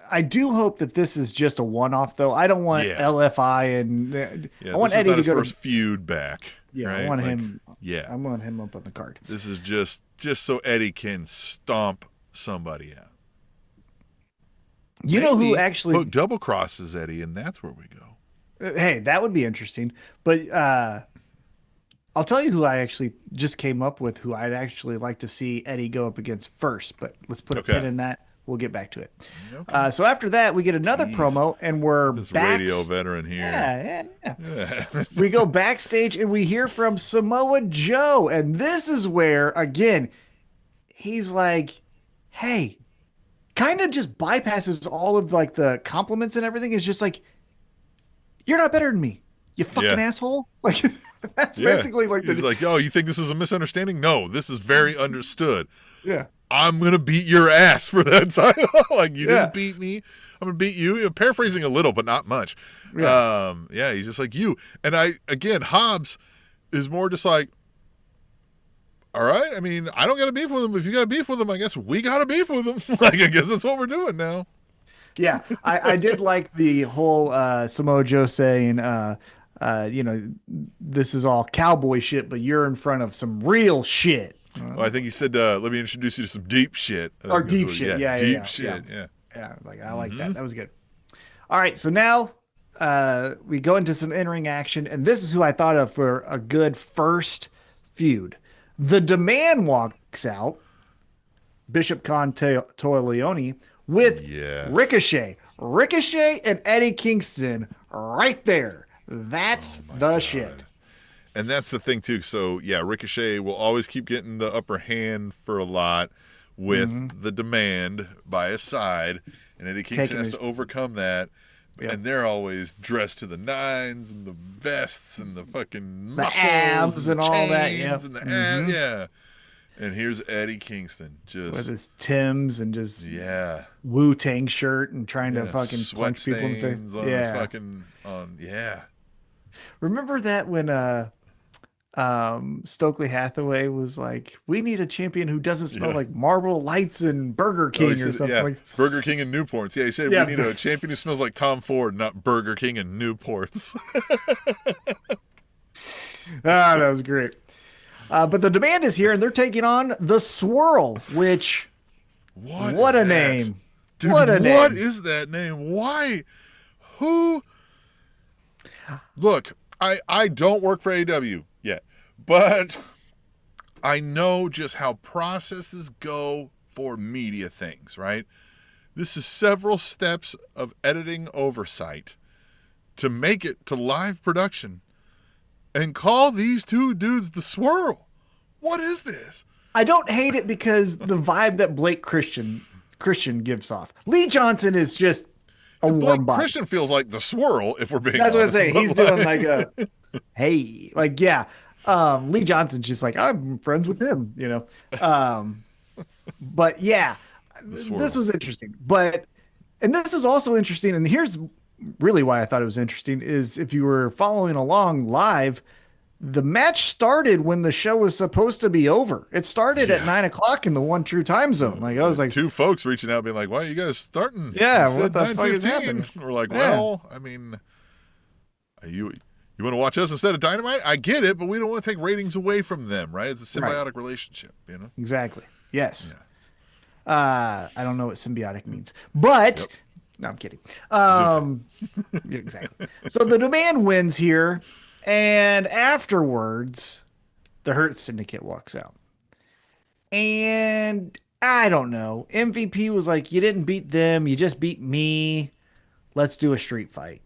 I do hope that this is just a one-off, though. I don't want LFI and I want Eddie to go first feud back. Yeah, right? I want him. Yeah, I want him up on the card. This is just so Eddie can stomp somebody out. You know who actually Hook double crosses Eddie, and that's where we go. Hey, that would be interesting. But I'll tell you who I actually just came up with. Who I'd actually like to see Eddie go up against first. But let's put a pin in that. We'll get back to it. Okay. So after that, we get another promo, and we're this radio veteran here. Yeah. We go backstage, and we hear from Samoa Joe, and this is where again he's like, hey, kind of just bypasses all of like the compliments and everything. It's just like, you're not better than me, you fucking asshole. Like that's basically like he's like, oh, you think this is a misunderstanding? No, this is very understood. Yeah. I'm going to beat your ass for that title. Like, you didn't beat me. I'm going to beat you. Paraphrasing a little, but not much. Yeah. He's just like you. And Hobbs is more just like, all right, I mean, I don't got to beef with him. If you got to beef with him, I guess we got to beef with him. Like, I guess that's what we're doing now. Yeah, I did like the whole Samoa Joe saying, this is all cowboy shit, but you're in front of some real shit. Well, I think he said, let me introduce you to some deep shit. Or deep shit. Deep shit. Yeah, like I like that. That was good. All right, so now we go into some in-ring action, and this is who I thought of for a good first feud. The Demand walks out, Bishop Contoleone, with Ricochet. Ricochet and Eddie Kingston right there. That's the shit. And that's the thing, too. So, yeah, Ricochet will always keep getting the upper hand for a lot with the Demand by his side. And Eddie Kingston has to overcome that. Yep. And they're always dressed to the nines and the vests and the fucking muscles abs and all that. Yep. And the abs, yeah. And here's Eddie Kingston just with his Timbs and just Wu-Tang shirt and trying to fucking punch people in the face. On his fucking Remember that when Stokely Hathaway was like, we need a champion who doesn't smell like Marlboro Lights and Burger King or something. Yeah, like Burger King and Newports. Yeah, he said we need a champion who smells like Tom Ford, not Burger King and Newports. That was great. But the Demand is here, and they're taking on the Swirl, which what a name. Dude, what is that name? Why? Who? Look, I don't work for AEW yet, but I know just how processes go for media things, right? This is several steps of editing oversight to make it to live production and call these two dudes the Swirl. What is this? I don't hate it because the vibe that Blake Christian gives off. Lee Johnson is just a warm body. Christian feels like the Swirl, if we're being honest. That's what I'm saying. He's doing like a, hey, like, yeah. Lee Johnson's just like, I'm friends with him, you know? But yeah, this was interesting. And this is also interesting. And here's really why I thought it was interesting is if you were following along live, The match started when the show was supposed to be over. It started at 9 o'clock in the one true time zone. Like I was like, two folks reaching out being like, why are you guys starting? yeah, You what said the fuck is 9:15. happening? We're like, Yeah. well, I mean, you want to watch us instead of Dynamite? I get it, but we don't want to take ratings away from them, right? It's a symbiotic relationship, you know? Exactly. Yes. Yeah. I don't know what symbiotic means, but no, I'm kidding. Exactly. So the demand wins here, and afterwards, the Hurt Syndicate walks out. And I don't know. MVP was like, you didn't beat them, you just beat me. Let's do a street fight.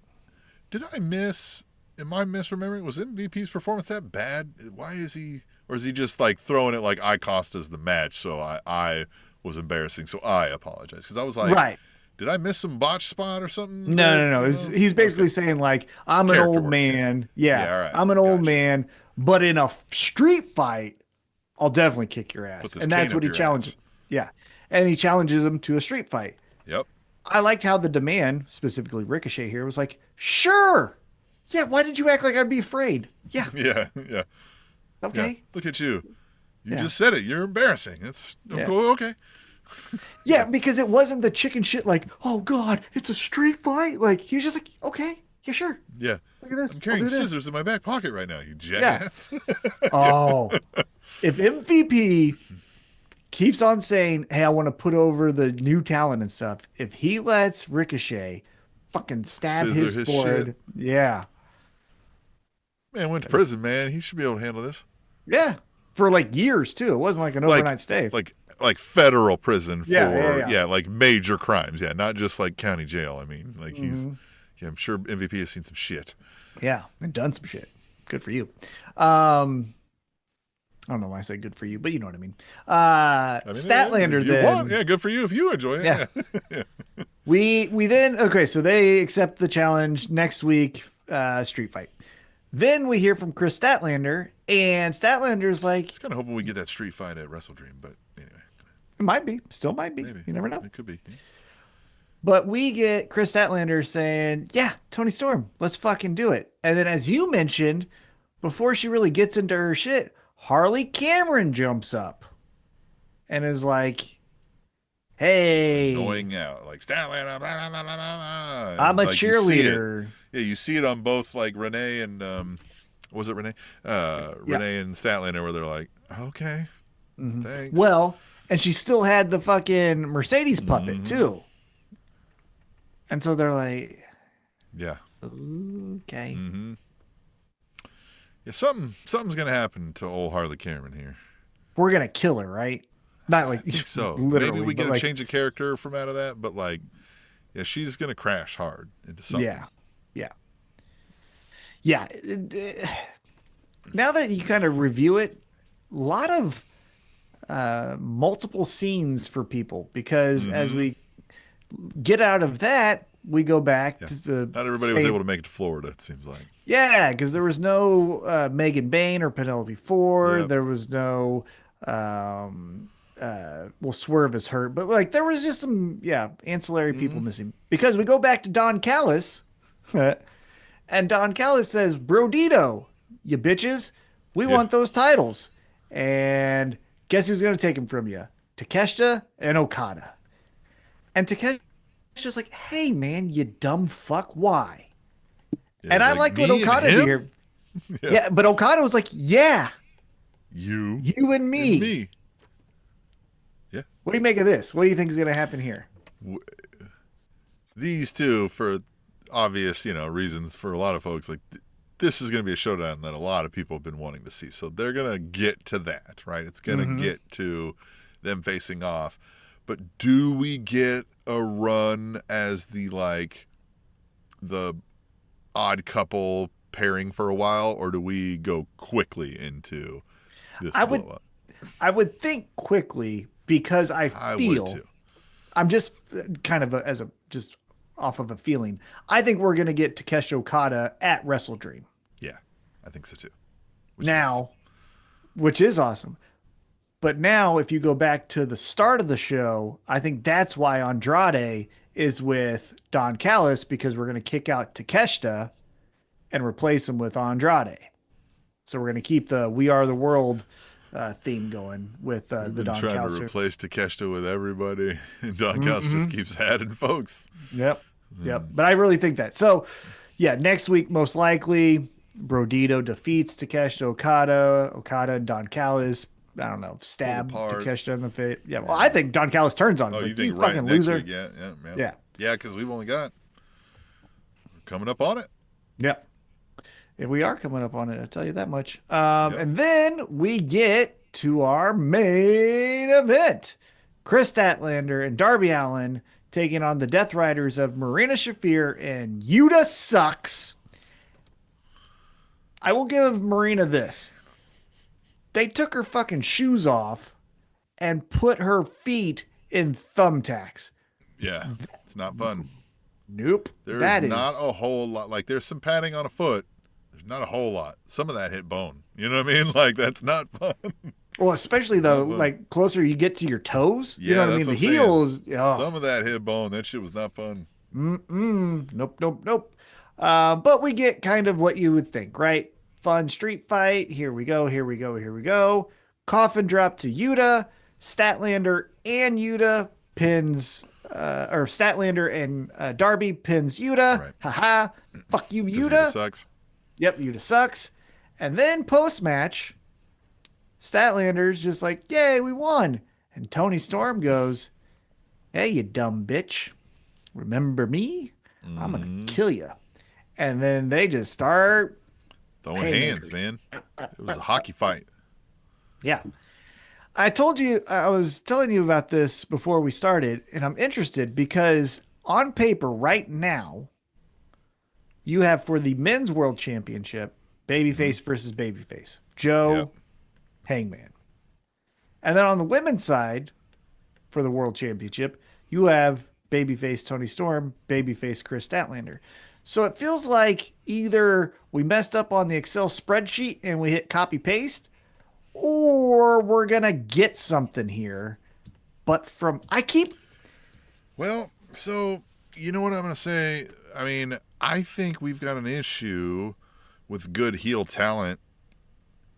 Am I misremembering? Was MVP's performance that bad? Why is he, or is he just like throwing it like I cost us the match, so I was embarrassing, so I apologize? Because I was like, Right. Did I miss some botch spot or something? No. He's basically saying like, I'm an Character old work, man. Yeah, all right. I'm an old Gotcha. man, but in a street fight, I'll definitely kick your ass. Put this And that's cane what up he your challenges. ass. Yeah. And he challenges him to a street fight. Yep. I liked how the demand, specifically Ricochet here, was like, sure. Yeah, why did you act like I'd be afraid? Yeah. Yeah. Okay. Yeah. Look at you. You Yeah. just said it. You're embarrassing. It's okay. Yeah, because it wasn't the chicken shit like, oh God, it's a street fight. Like he was just like, okay, yeah, sure. Yeah. Look at this. I'm carrying I'll do this. scissors in my back pocket right now, you jackass. Oh. If MVP keeps on saying, hey, I want to put over the new talent and stuff, if he lets Ricochet fucking stab his Scissor his forehead, shit. yeah. Man went to prison, man. He should be able to handle this. Yeah. For like years too. It wasn't like an overnight stay. Like federal prison for Yeah. like major crimes. Yeah, not just like county jail. I mean, like I'm sure MVP has seen some shit. Yeah, and done some shit. Good for you. I don't know why I say good for you, but you know what I mean. Statlander if you then. want, yeah, good for you if you enjoy it. Yeah. We then okay, so they accept the challenge next week, street fight. Then we hear from Chris Statlander, and Statlander's like, Just kind of hoping we get that street fight at Wrestle Dream, but anyway, it might be, still might be. maybe You never know. It could be. But we get Chris Statlander saying, yeah, Tony Storm, let's fucking do it. And then as you mentioned, before she really gets into her shit, Harley Cameron jumps up and is like, hey, Annoying out like Statlander. Blah, blah, blah, blah, blah. I'm a Like, you see it. cheerleader. Yeah, you see it on both like Renee and was it Renee? Renee and Statlander where they're like, okay, thanks. Well, and she still had the fucking Mercedes puppet too. And so they're like, yeah. okay. Yeah, something's gonna happen to old Harley Cameron here. We're going to kill her, right? Not like, I think so. literally, Maybe we but get like, a change of character from out of that, but like, yeah, she's gonna crash hard into something. Yeah. Now that you kind of review it, a lot of multiple scenes for people because as we get out of that, we go back to the. Not everybody was able to make it to Florida, it seems like. Yeah, because there was no Megan Bain or Penelope Ford. Yep. There was no. Swerve is hurt, but like there was just some ancillary people missing because we go back to Don Callis, and Don Callis says, "Brodito, you bitches, we want those titles." And guess who's gonna take them from you? Takeshita and Okada. And Takeshi's like, "Hey man, you dumb fuck, why?" Yeah, And I like, liked what me and Okada did him? here. Yeah, but Okada was like, "Yeah, You you and me." and me. Yeah. What do you make of this? What do you think is going to happen here? These two, for obvious, reasons for a lot of folks, like this is going to be a showdown that a lot of people have been wanting to see. So they're going to get to that, right? It's going to get to them facing off. But do we get a run as the odd couple pairing for a while, or do we go quickly into this blow up? I would think quickly because I feel would too. I'm just kind of just off of a feeling. I think we're going to get Takeshi Okada at Wrestle Dream. Yeah, I think so too. Which is awesome. But now if you go back to the start of the show, I think that's why Andrade is with Don Callis because we're going to kick out Takeshita and replace him with Andrade. So we're gonna keep the "We Are the World" theme going with the We've been Don trying Callis. to replace Takeshita with everybody, and Don Callis just keeps adding folks. Yep. Yep. But I really think that. So, yeah, next week, most likely, Brodito defeats Takeshita Okada. Okada and Don Callis, I don't know, stab apart. Takeshita in the face. Yeah, well, I think Don Callis turns on him. Oh, you Like, think you right fucking next loser. week? Yeah. Yeah. Yeah, because we're coming up on it. Yep. If we are coming up on it, I'll tell you that much. And then we get to our main event. Chris Statlander and Darby Allin taking on the Death Riders of Marina Shafir and Yuta Sucks. I will give Marina this. They took her fucking shoes off and put her feet in thumbtacks. Yeah, it's not fun. Nope. There's that not is a whole lot. Like, there's some padding on a foot. There's not a whole lot. Some of that hit bone. You know what I mean? Like, that's not fun. well, especially though, like closer you get to your toes. Yeah, you know what I mean? that's The what I'm heels. Oh. Some of that hit bone. That shit was not fun. Nope. But we get kind of what you would think, right? Fun street fight. Here we go. Coffin drop to Yuta. Statlander and Yuta pins, or Statlander and Darby pins Yuta. Right. Haha. Fuck you, 'Cause Yuta. sucks. Yep, Yuta sucks. And then post match, Statlander's just like, yay, we won. And Tony Storm goes, hey, you dumb bitch. Remember me? I'm going to kill you. And then they just start Throwing hands, man. It was a hockey fight. Yeah. I was telling you about this before we started, and I'm interested because on paper right now, you have for the men's world championship, babyface versus babyface, Joe, Hangman. And then on the women's side, for the world championship, you have babyface Tony Storm, babyface Chris Statlander. So it feels like either we messed up on the Excel spreadsheet and we hit copy paste, or we're going to get something here. But Well, so you know what I'm going to say? I mean, I think we've got an issue with good heel talent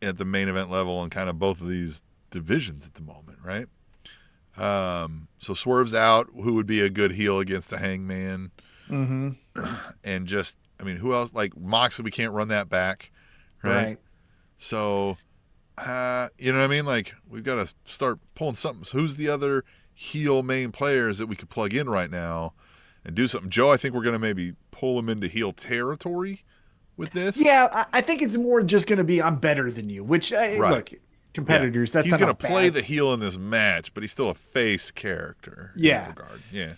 at the main event level in kind of both of these divisions at the moment, right? So Swerve's out, who would be a good heel against a Hangman. Mm-hmm. And just, I mean, who else? Like Moxley, we can't run that back, right? So, you know what I mean? Like, we've got to start pulling something. So who's the other heel main players that we could plug in right now and do something? Joe, I think we're going to maybe pull him into heel territory with this. Yeah, I think it's more just going to be I'm better than you, which, look, competitors, that's he's not going to bad. play the heel in this match, but he's still a face character. In that regard. Yeah.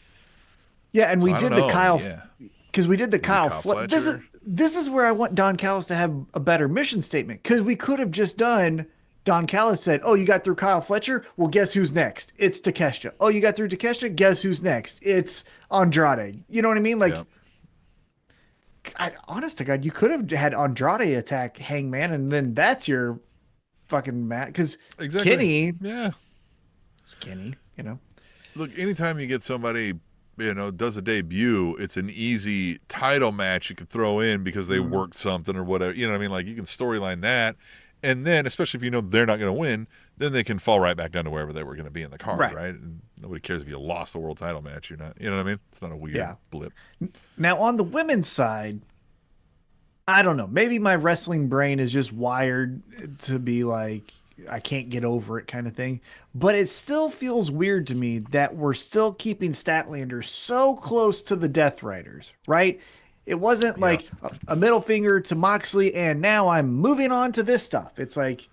Yeah, and So we I did don't the know, Kyle, yeah. because we did the Kyle Fletcher. This is where I want Don Callis to have a better mission statement, because we could have just done. Don Callis said, "Oh, you got through Kyle Fletcher. Well, guess who's next? It's Takeshita. Oh, you got through Takeshita. Guess who's next? It's Andrade." You know what I mean? Like, honest to God, you could have had Andrade attack Hangman, and then that's your fucking match. Because Kenny, it's Kenny. You know, look, anytime you get somebody, does a debut, it's an easy title match you can throw in because they worked something or whatever. You know what I mean? Like, you can storyline that. And then, especially if you know they're not going to win, then they can fall right back down to wherever they were going to be in the card, right? And nobody cares if you lost the world title match. You're not, you know what I mean? It's not a weird blip. Now, on the women's side, I don't know. Maybe my wrestling brain is just wired to be like, I can't get over it kind of thing. But it still feels weird to me that we're still keeping Statlander so close to the Death Riders, right? It wasn't like a middle finger to Moxley, and now I'm moving on to this stuff. It's like,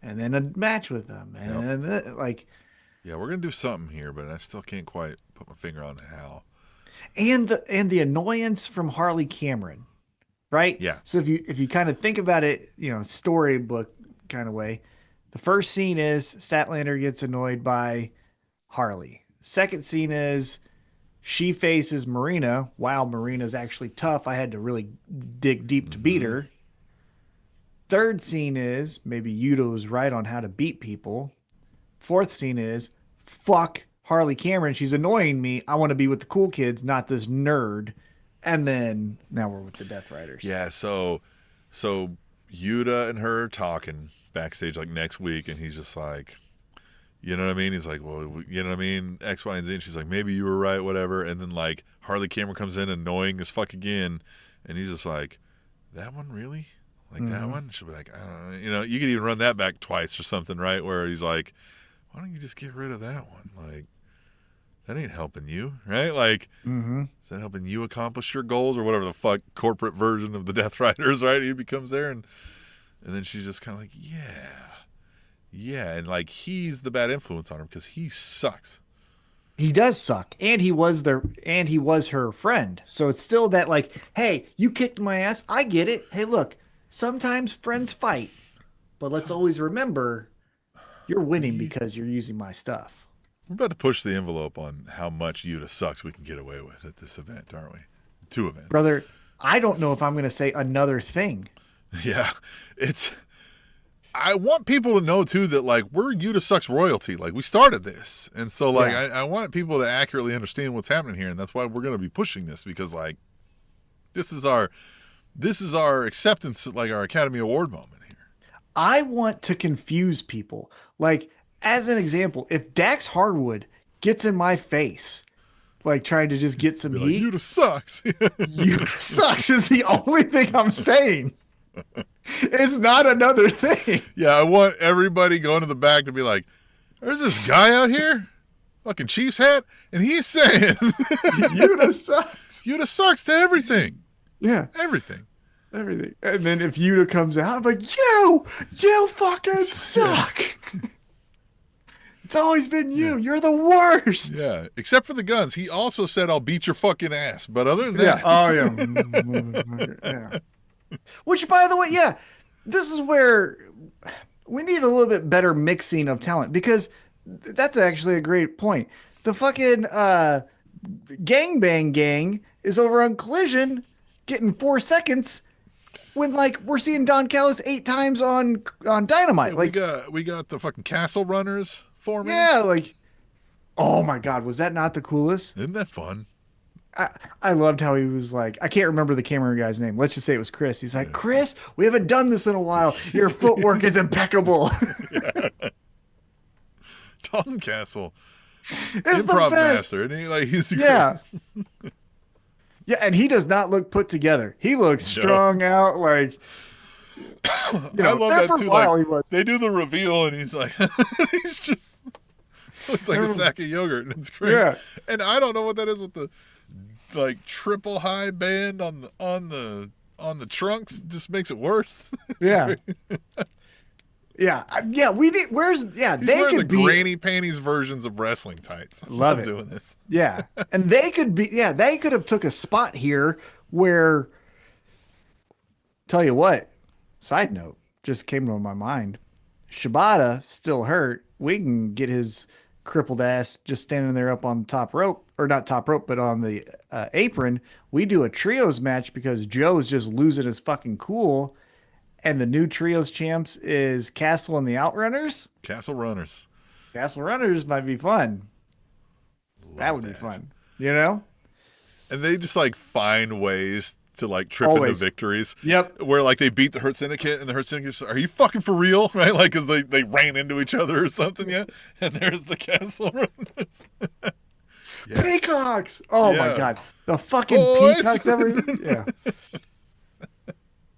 and then a match with them, and then like, yeah, we're gonna do something here, but I still can't quite put my finger on how. And the annoyance from Harley Cameron, right? Yeah. So if you kind of think about it, storybook kind of way, the first scene is Statlander gets annoyed by Harley. Second scene is she faces Marina. Wow, Marina's actually tough. I had to really dig deep to beat her. Third scene is maybe Yuta was right on how to beat people. Fourth scene is fuck Harley Cameron. She's annoying me. I want to be with the cool kids, not this nerd. And then now we're with the Death Riders. Yeah, so Yuta and her talking backstage like next week, and he's just like, you know what I mean? He's like, well, you know what I mean? X, Y, and Z. And she's like, maybe you were right, whatever. And then like Harley Cameron comes in annoying as fuck again, and he's just like, that one really? Like that one? She'll be like, I don't know. You know, you could even run that back twice or something, right? Where he's like, why don't you just get rid of that one? Like, that ain't helping you, right? Like, is that helping you accomplish your goals or whatever the fuck corporate version of the Death Riders, right? He becomes there, and then she's just kind of like, yeah, and like he's the bad influence on her because he sucks. He does suck, and he was her friend. So it's still that like, hey, you kicked my ass. I get it. Hey, look, sometimes friends fight, but let's always remember you're winning because you're using my stuff. We're about to push the envelope on how much Yuta sucks we can get away with at this event, aren't we? 2 events. Brother, I don't know if I'm going to say another thing. Yeah, I want people to know, too, that, like, we're Yuta Sucks royalty. Like, we started this. And so, like, I want people to accurately understand what's happening here. And that's why we're going to be pushing this because, like, this is our acceptance, like, our Academy Award moment here. I want to confuse people. Like, as an example, if Dax Harwood gets in my face, like trying to just get some heat. Yuta sucks. Yuta sucks is the only thing I'm saying. It's not another thing. Yeah, I want everybody going to the back to be like, there's this guy out here, fucking Chiefs hat, and he's saying Yuta sucks. Yuta sucks to everything. Yeah. Everything. And then if Yuta comes out, I'm like, you fucking suck. It's always been you. Yeah. You're the worst. Yeah, except for the guns. He also said, I'll beat your fucking ass. But other than that. Oh, yeah. Which, by the way, this is where we need a little bit better mixing of talent because that's actually a great point. The fucking gangbang gang is over on Collision getting 4 seconds when, like, we're seeing Don Callis 8 times on Dynamite. Like, we got the fucking Castle Runners forming. Yeah, like, oh my God, was that not the coolest? Isn't that fun? I loved how he was like, I can't remember the camera guy's name. Let's just say it was Chris. He's like, Chris, we haven't done this in a while. Your footwork is impeccable. Don Castle, it's improv master, and he's yeah. Yeah, and he does not look put together. He looks strung out, like. I love that too. Like, they do the reveal, and he's like, he's just looks like a sack of yogurt, and it's great. Yeah. And I don't know what that is with the like triple high band on the trunks. It just makes it worse. Yeah. Yeah. We need. They could be granny panties versions of wrestling tights. Love it. Doing this. Yeah, and they could be. Yeah, they could have took a spot here where. Tell you what. Side note, just came to my mind. Shibata still hurt. We can get his crippled ass just standing there up on the top rope, or not top rope, but on the apron. We do a trios match because Joe's just losing his fucking cool. And the new trios champs is Castle and the Outrunners. Castle Runners. Castle Runners might be fun. That would be fun. You know? And they just like find ways to like trip into victories. Yep. Where like they beat the Hurt Syndicate and the Hurt Syndicate, are you fucking for real? Right? Like, cause they ran into each other or something. Yeah. And there's the Castle Runners. Yes. Peacocks. Oh my God. The fucking peacocks yeah.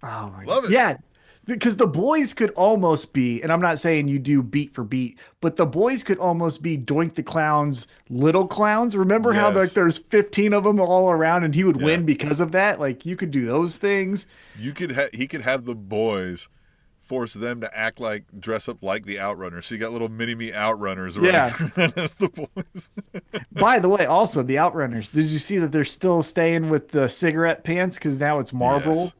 Oh my God. Love it. Yeah. Because the boys could almost be, and I'm not saying you do beat for beat, but the boys could almost be Doink the Clown's little clowns. Remember how like there's 15 of them all around and he would win because of that? Like you could do those things. He could have the boys force them to dress up like the Outrunners. So you got little mini-me Outrunners as the boys. By the way, also the Outrunners, did you see that they're still staying with the cigarette pants? Because now it's Marlboro. Yes.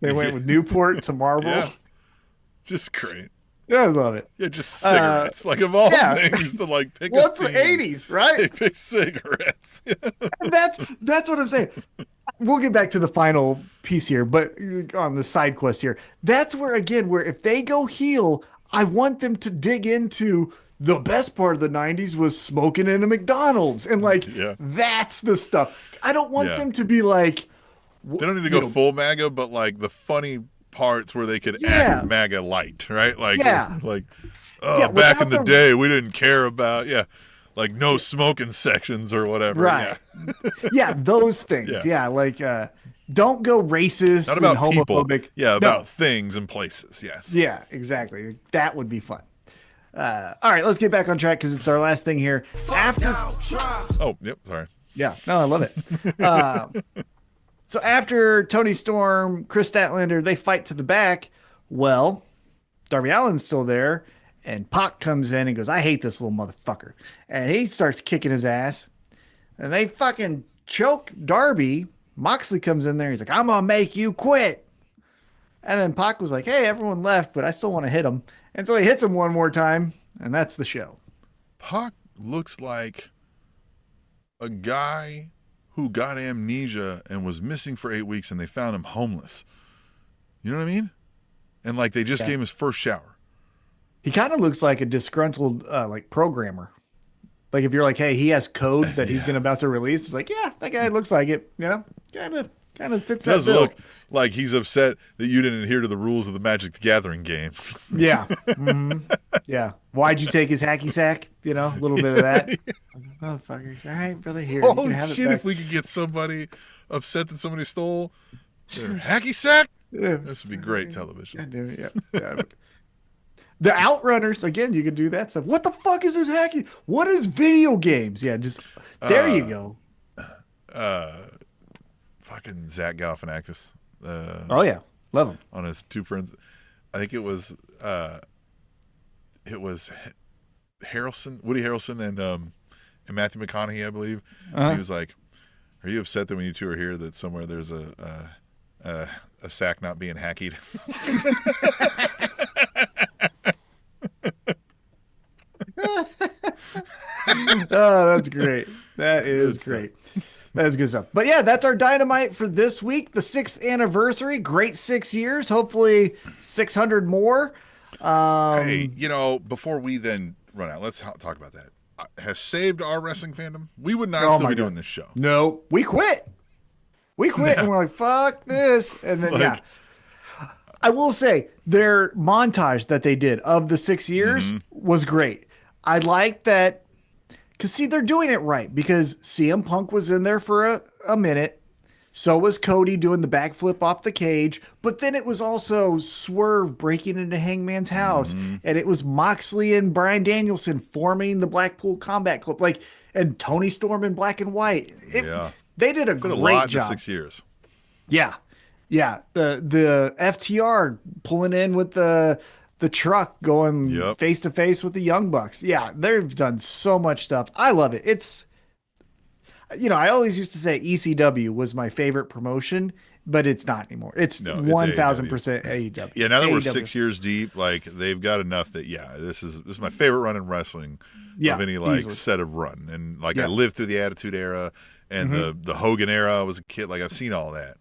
They went with Newport to Marlboro. Yeah. Just great. Yeah, I love it. Yeah, just cigarettes. Like of all things to like pick up. What's the 80s, right? They pick cigarettes. That's what I'm saying. We'll get back to the final piece here, but on the side quest here. That's where if they go heel, I want them to dig into the best part of the 90s was smoking in a McDonald's. And that's the stuff. I don't want them to be like, they don't need to go full MAGA, but like the funny parts where they could act MAGA light, right? Like, back in the day, we didn't care about, like no smoking sections or whatever. Right. Yeah, those things. Yeah, like don't go racist Not about and homophobic. People. Yeah, about things and places. Yes. Yeah, exactly. That would be fun. All right, let's get back on track because it's our last thing here. Oh, yep. Sorry. Yeah, no, I love it. So after Tony Storm, Chris Statlander, they fight to the back. Well, Darby Allin's still there, and Pac comes in and goes, "I hate this little motherfucker," and he starts kicking his ass, and they fucking choke Darby. Moxley comes in there. He's like, "I'm gonna make you quit." And then Pac was like, "Hey, everyone left, but I still want to hit him." And so he hits him one more time, and that's the show. Pac looks like a guy who got amnesia and was missing for 8 weeks, and they found him homeless. You know what I mean? And like they just gave him his first shower. He kind of looks like a disgruntled like programmer. Like if you're like, hey, he has code that he's about to release, it's like, yeah, that guy looks like it. You know, kind of fits that does bill. Look like he's upset that you didn't adhere to the rules of the Magic the Gathering game. Yeah. Mm-hmm. Yeah. Why'd you take his hacky sack? You know, a little bit of that. Motherfucker. All right, brother, here. Holy shit, if we could get somebody upset that somebody stole their hacky sack, this would be great television. Yeah. The Outrunners, again, you could do that stuff. What the fuck is this hacky? What is video games? Yeah, just there you go. Fucking Zach Galifianakis. Oh yeah, love him. On his two friends, I think it was Harrelson, Woody Harrelson, and Matthew McConaughey, I believe. He was like, "Are you upset that when you two are here, that somewhere there's a sack not being hacky?" Oh, that's great. That is great. That is good stuff. But yeah, that's our Dynamite for this week, the 6th anniversary. Great 6 years. Hopefully 600 more. Hey, before we then run out, let's talk about that. Has saved our wrestling fandom. We would not still be doing this show. No, we quit. And we're like, fuck this. And then, I will say their montage that they did of the 6 years was great. I like that because, see, they're doing it right because CM Punk was in there for a minute. So was Cody doing the backflip off the cage. But then it was also Swerve breaking into Hangman's house. And it was Moxley and Bryan Danielson forming the Blackpool Combat Club. And Tony Storm in black and white. They did a great job. 6 years. Yeah. Yeah. The FTR pulling in with the truck going face to face with the Young Bucks. Yeah. They've done so much stuff. I love it. It's, I always used to say ECW was my favorite promotion, but it's not anymore. It's 1000% AEW. Yeah. Now that we're 6 years deep, like they've got enough that, this is my favorite run in wrestling of any easily. set of run. And I lived through the Attitude Era and the Hogan era. I was a kid. Like I've seen all that.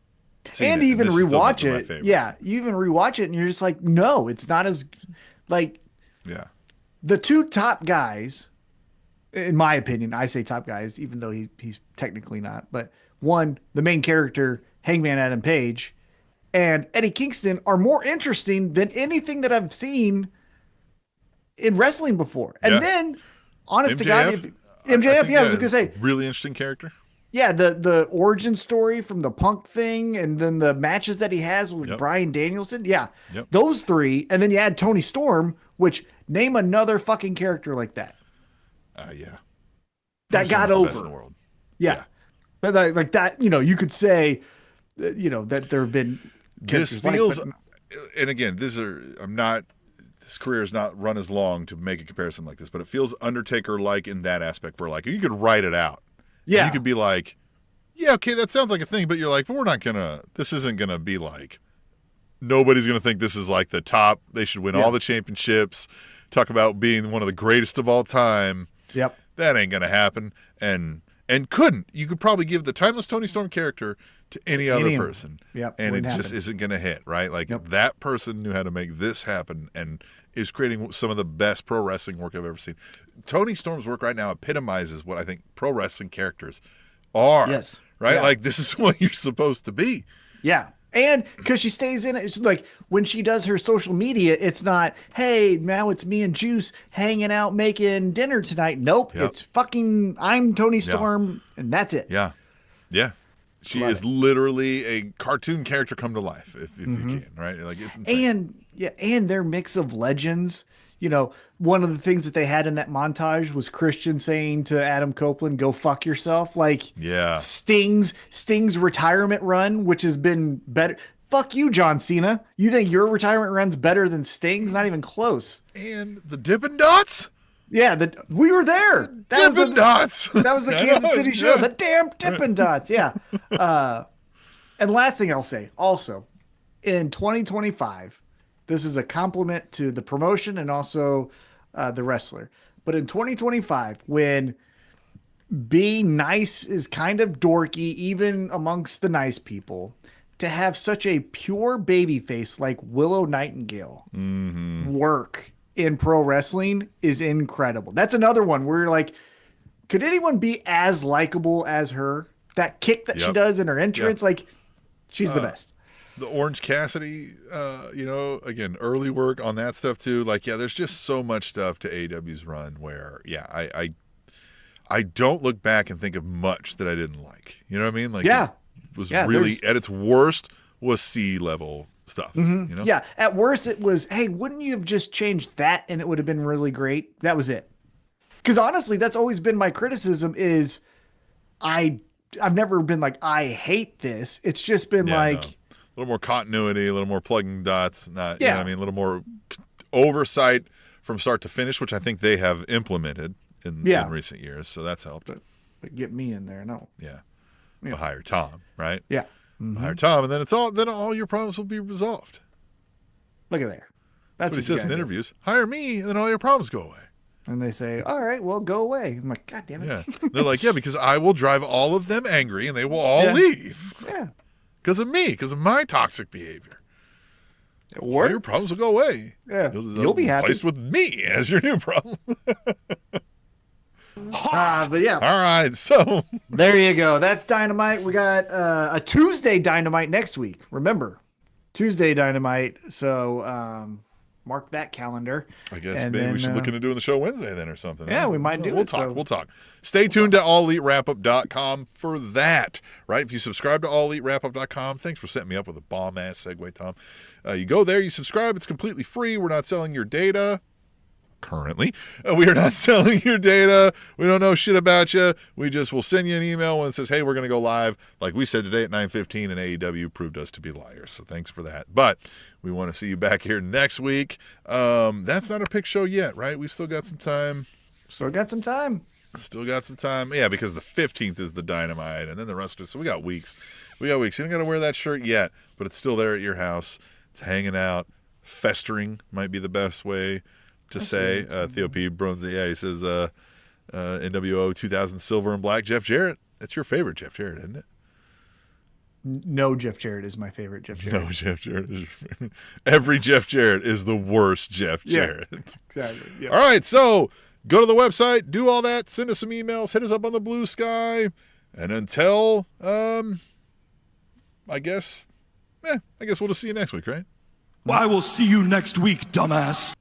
And even rewatch it. Yeah. You even rewatch it and you're just like, no, it's not as the two top guys, in my opinion, I say top guys, even though he's technically not, but one, the main character, Hangman Adam Page, and Eddie Kingston are more interesting than anything that I've seen in wrestling before. And then, honest MJF, to God, MJF, I was going to say. Really interesting character. Yeah, the origin story from the Punk thing, and then the matches that he has with Bryan Danielson. Yeah, those three. And then you add Tony Storm, which, name another fucking character like that. That got over. Best in the world. Yeah. But like that, you could say, that there have been. This feels, and again, this career is not run as long to make a comparison like this, but it feels Undertaker-like in that aspect where, like, you could write it out. Yeah. You could be like, okay, that sounds like a thing, but you're like, but this isn't going to be like, nobody's going to think this is like the top. They should win all the championships. Talk about being one of the greatest of all time. Yep. That ain't going to happen. And couldn't. You could probably give the timeless Tony Storm character to any other person. Yep. And it just isn't going to hit, right? Like that person knew how to make this happen and is creating some of the best pro wrestling work I've ever seen. Tony Storm's work right now epitomizes what I think pro wrestling characters are. Yes. Right? Yeah. Like this is what you're supposed to be. Yeah. And because she stays in it, it's like when she does her social media, it's not, hey, now it's me and Juice hanging out making dinner tonight. Nope. Yep. It's fucking, I'm Tony Storm, and that's it. Yeah. Yeah. She Love is it. literally a cartoon character come to life, if you can, right? Like, it's insane. And their mix of legends. You know, one of the things that they had in that montage was Christian saying to Adam Copeland, "Go fuck yourself." Like, Yeah. Sting's retirement run, which has been better. Fuck you, John Cena. You think your retirement run's better than Sting's? Not even close. And the Dippin' Dots? Yeah, we were there. Dippin' Dots. That was the I Kansas know, City show. yeah. The damn Dippin' Dots. Yeah. And last thing I'll say, also, in 2025, this is a compliment to the promotion and also the wrestler. But in 2025, when being nice is kind of dorky, even amongst the nice people, to have such a pure baby face like Willow Nightingale work in pro wrestling is incredible. That's another one where you're like, could anyone be as likable as her? That kick that she does in her entrance, like, she's the best. The Orange Cassidy, again, early work on that stuff too. Like, yeah, there's just so much stuff to AEW's run where, I don't look back and think of much that I didn't like. You know what I mean? Like, it was really, at its worst, was C-level stuff. You know? Yeah, at worst it was, hey, wouldn't you have just changed that and it would have been really great? That was it. Because honestly, that's always been my criticism is I've never been like, I hate this. It's just been like... No. A little more continuity, a little more plugging dots, you know what I mean? A little more oversight from start to finish, which I think they have implemented in recent years. So that's helped. But get me in there, no. Yeah. But hire Tom, right? Yeah. Hire Tom, and then all your problems will be resolved. Look at there. That's what he says in interviews. Hire me, and then all your problems go away. And they say, all right, well, go away. I'm like, God damn it. Yeah. They're like, yeah, because I will drive all of them angry, and they will all leave. Yeah. Because of me, because of my toxic behavior. It works. Your problems will go away. Yeah. You'll be happy. Replaced with me as your new problem. But yeah. All right, so there you go. That's Dynamite. We got a Tuesday Dynamite next week. Remember, Tuesday Dynamite. So mark that calendar. I guess maybe we should look into doing the show Wednesday then or something. Yeah, we might do We'll it. talk. We'll talk. Stay tuned to AllEliteWrapup.com for that, right? If you subscribe to AllEliteWrapup.com, thanks for setting me up with a bomb-ass segue, Tom. You go there, you subscribe. It's completely free. We're not selling your data. Currently, we are not selling your data. We don't know shit about you. We just will send you an email when it says, hey, we're going to go live. Like we said today at 9:15, and AEW proved us to be liars. So thanks for that. But we want to see you back here next week. That's not a pick show yet, right? We've still got some time. Still got some time. Yeah, because the 15th is the Dynamite, and then the rest of it. So we got weeks. You don't got to wear that shirt yet, but it's still there at your house. It's hanging out. Festering might be the best way to say. Theo P. Bronzy, he says NWO 2000 Silver and Black. Jeff Jarrett. That's your favorite Jeff Jarrett, isn't it? No, Jeff Jarrett is my favorite Jeff Jarrett. No, Jeff Jarrett is your favorite. Every Jeff Jarrett is the worst Jeff Jarrett. Exactly. Yeah. All right, so go to the website, do all that, send us some emails, hit us up on the Blue Sky, and until, I guess we'll just see you next week, right? I will see you next week, dumbass.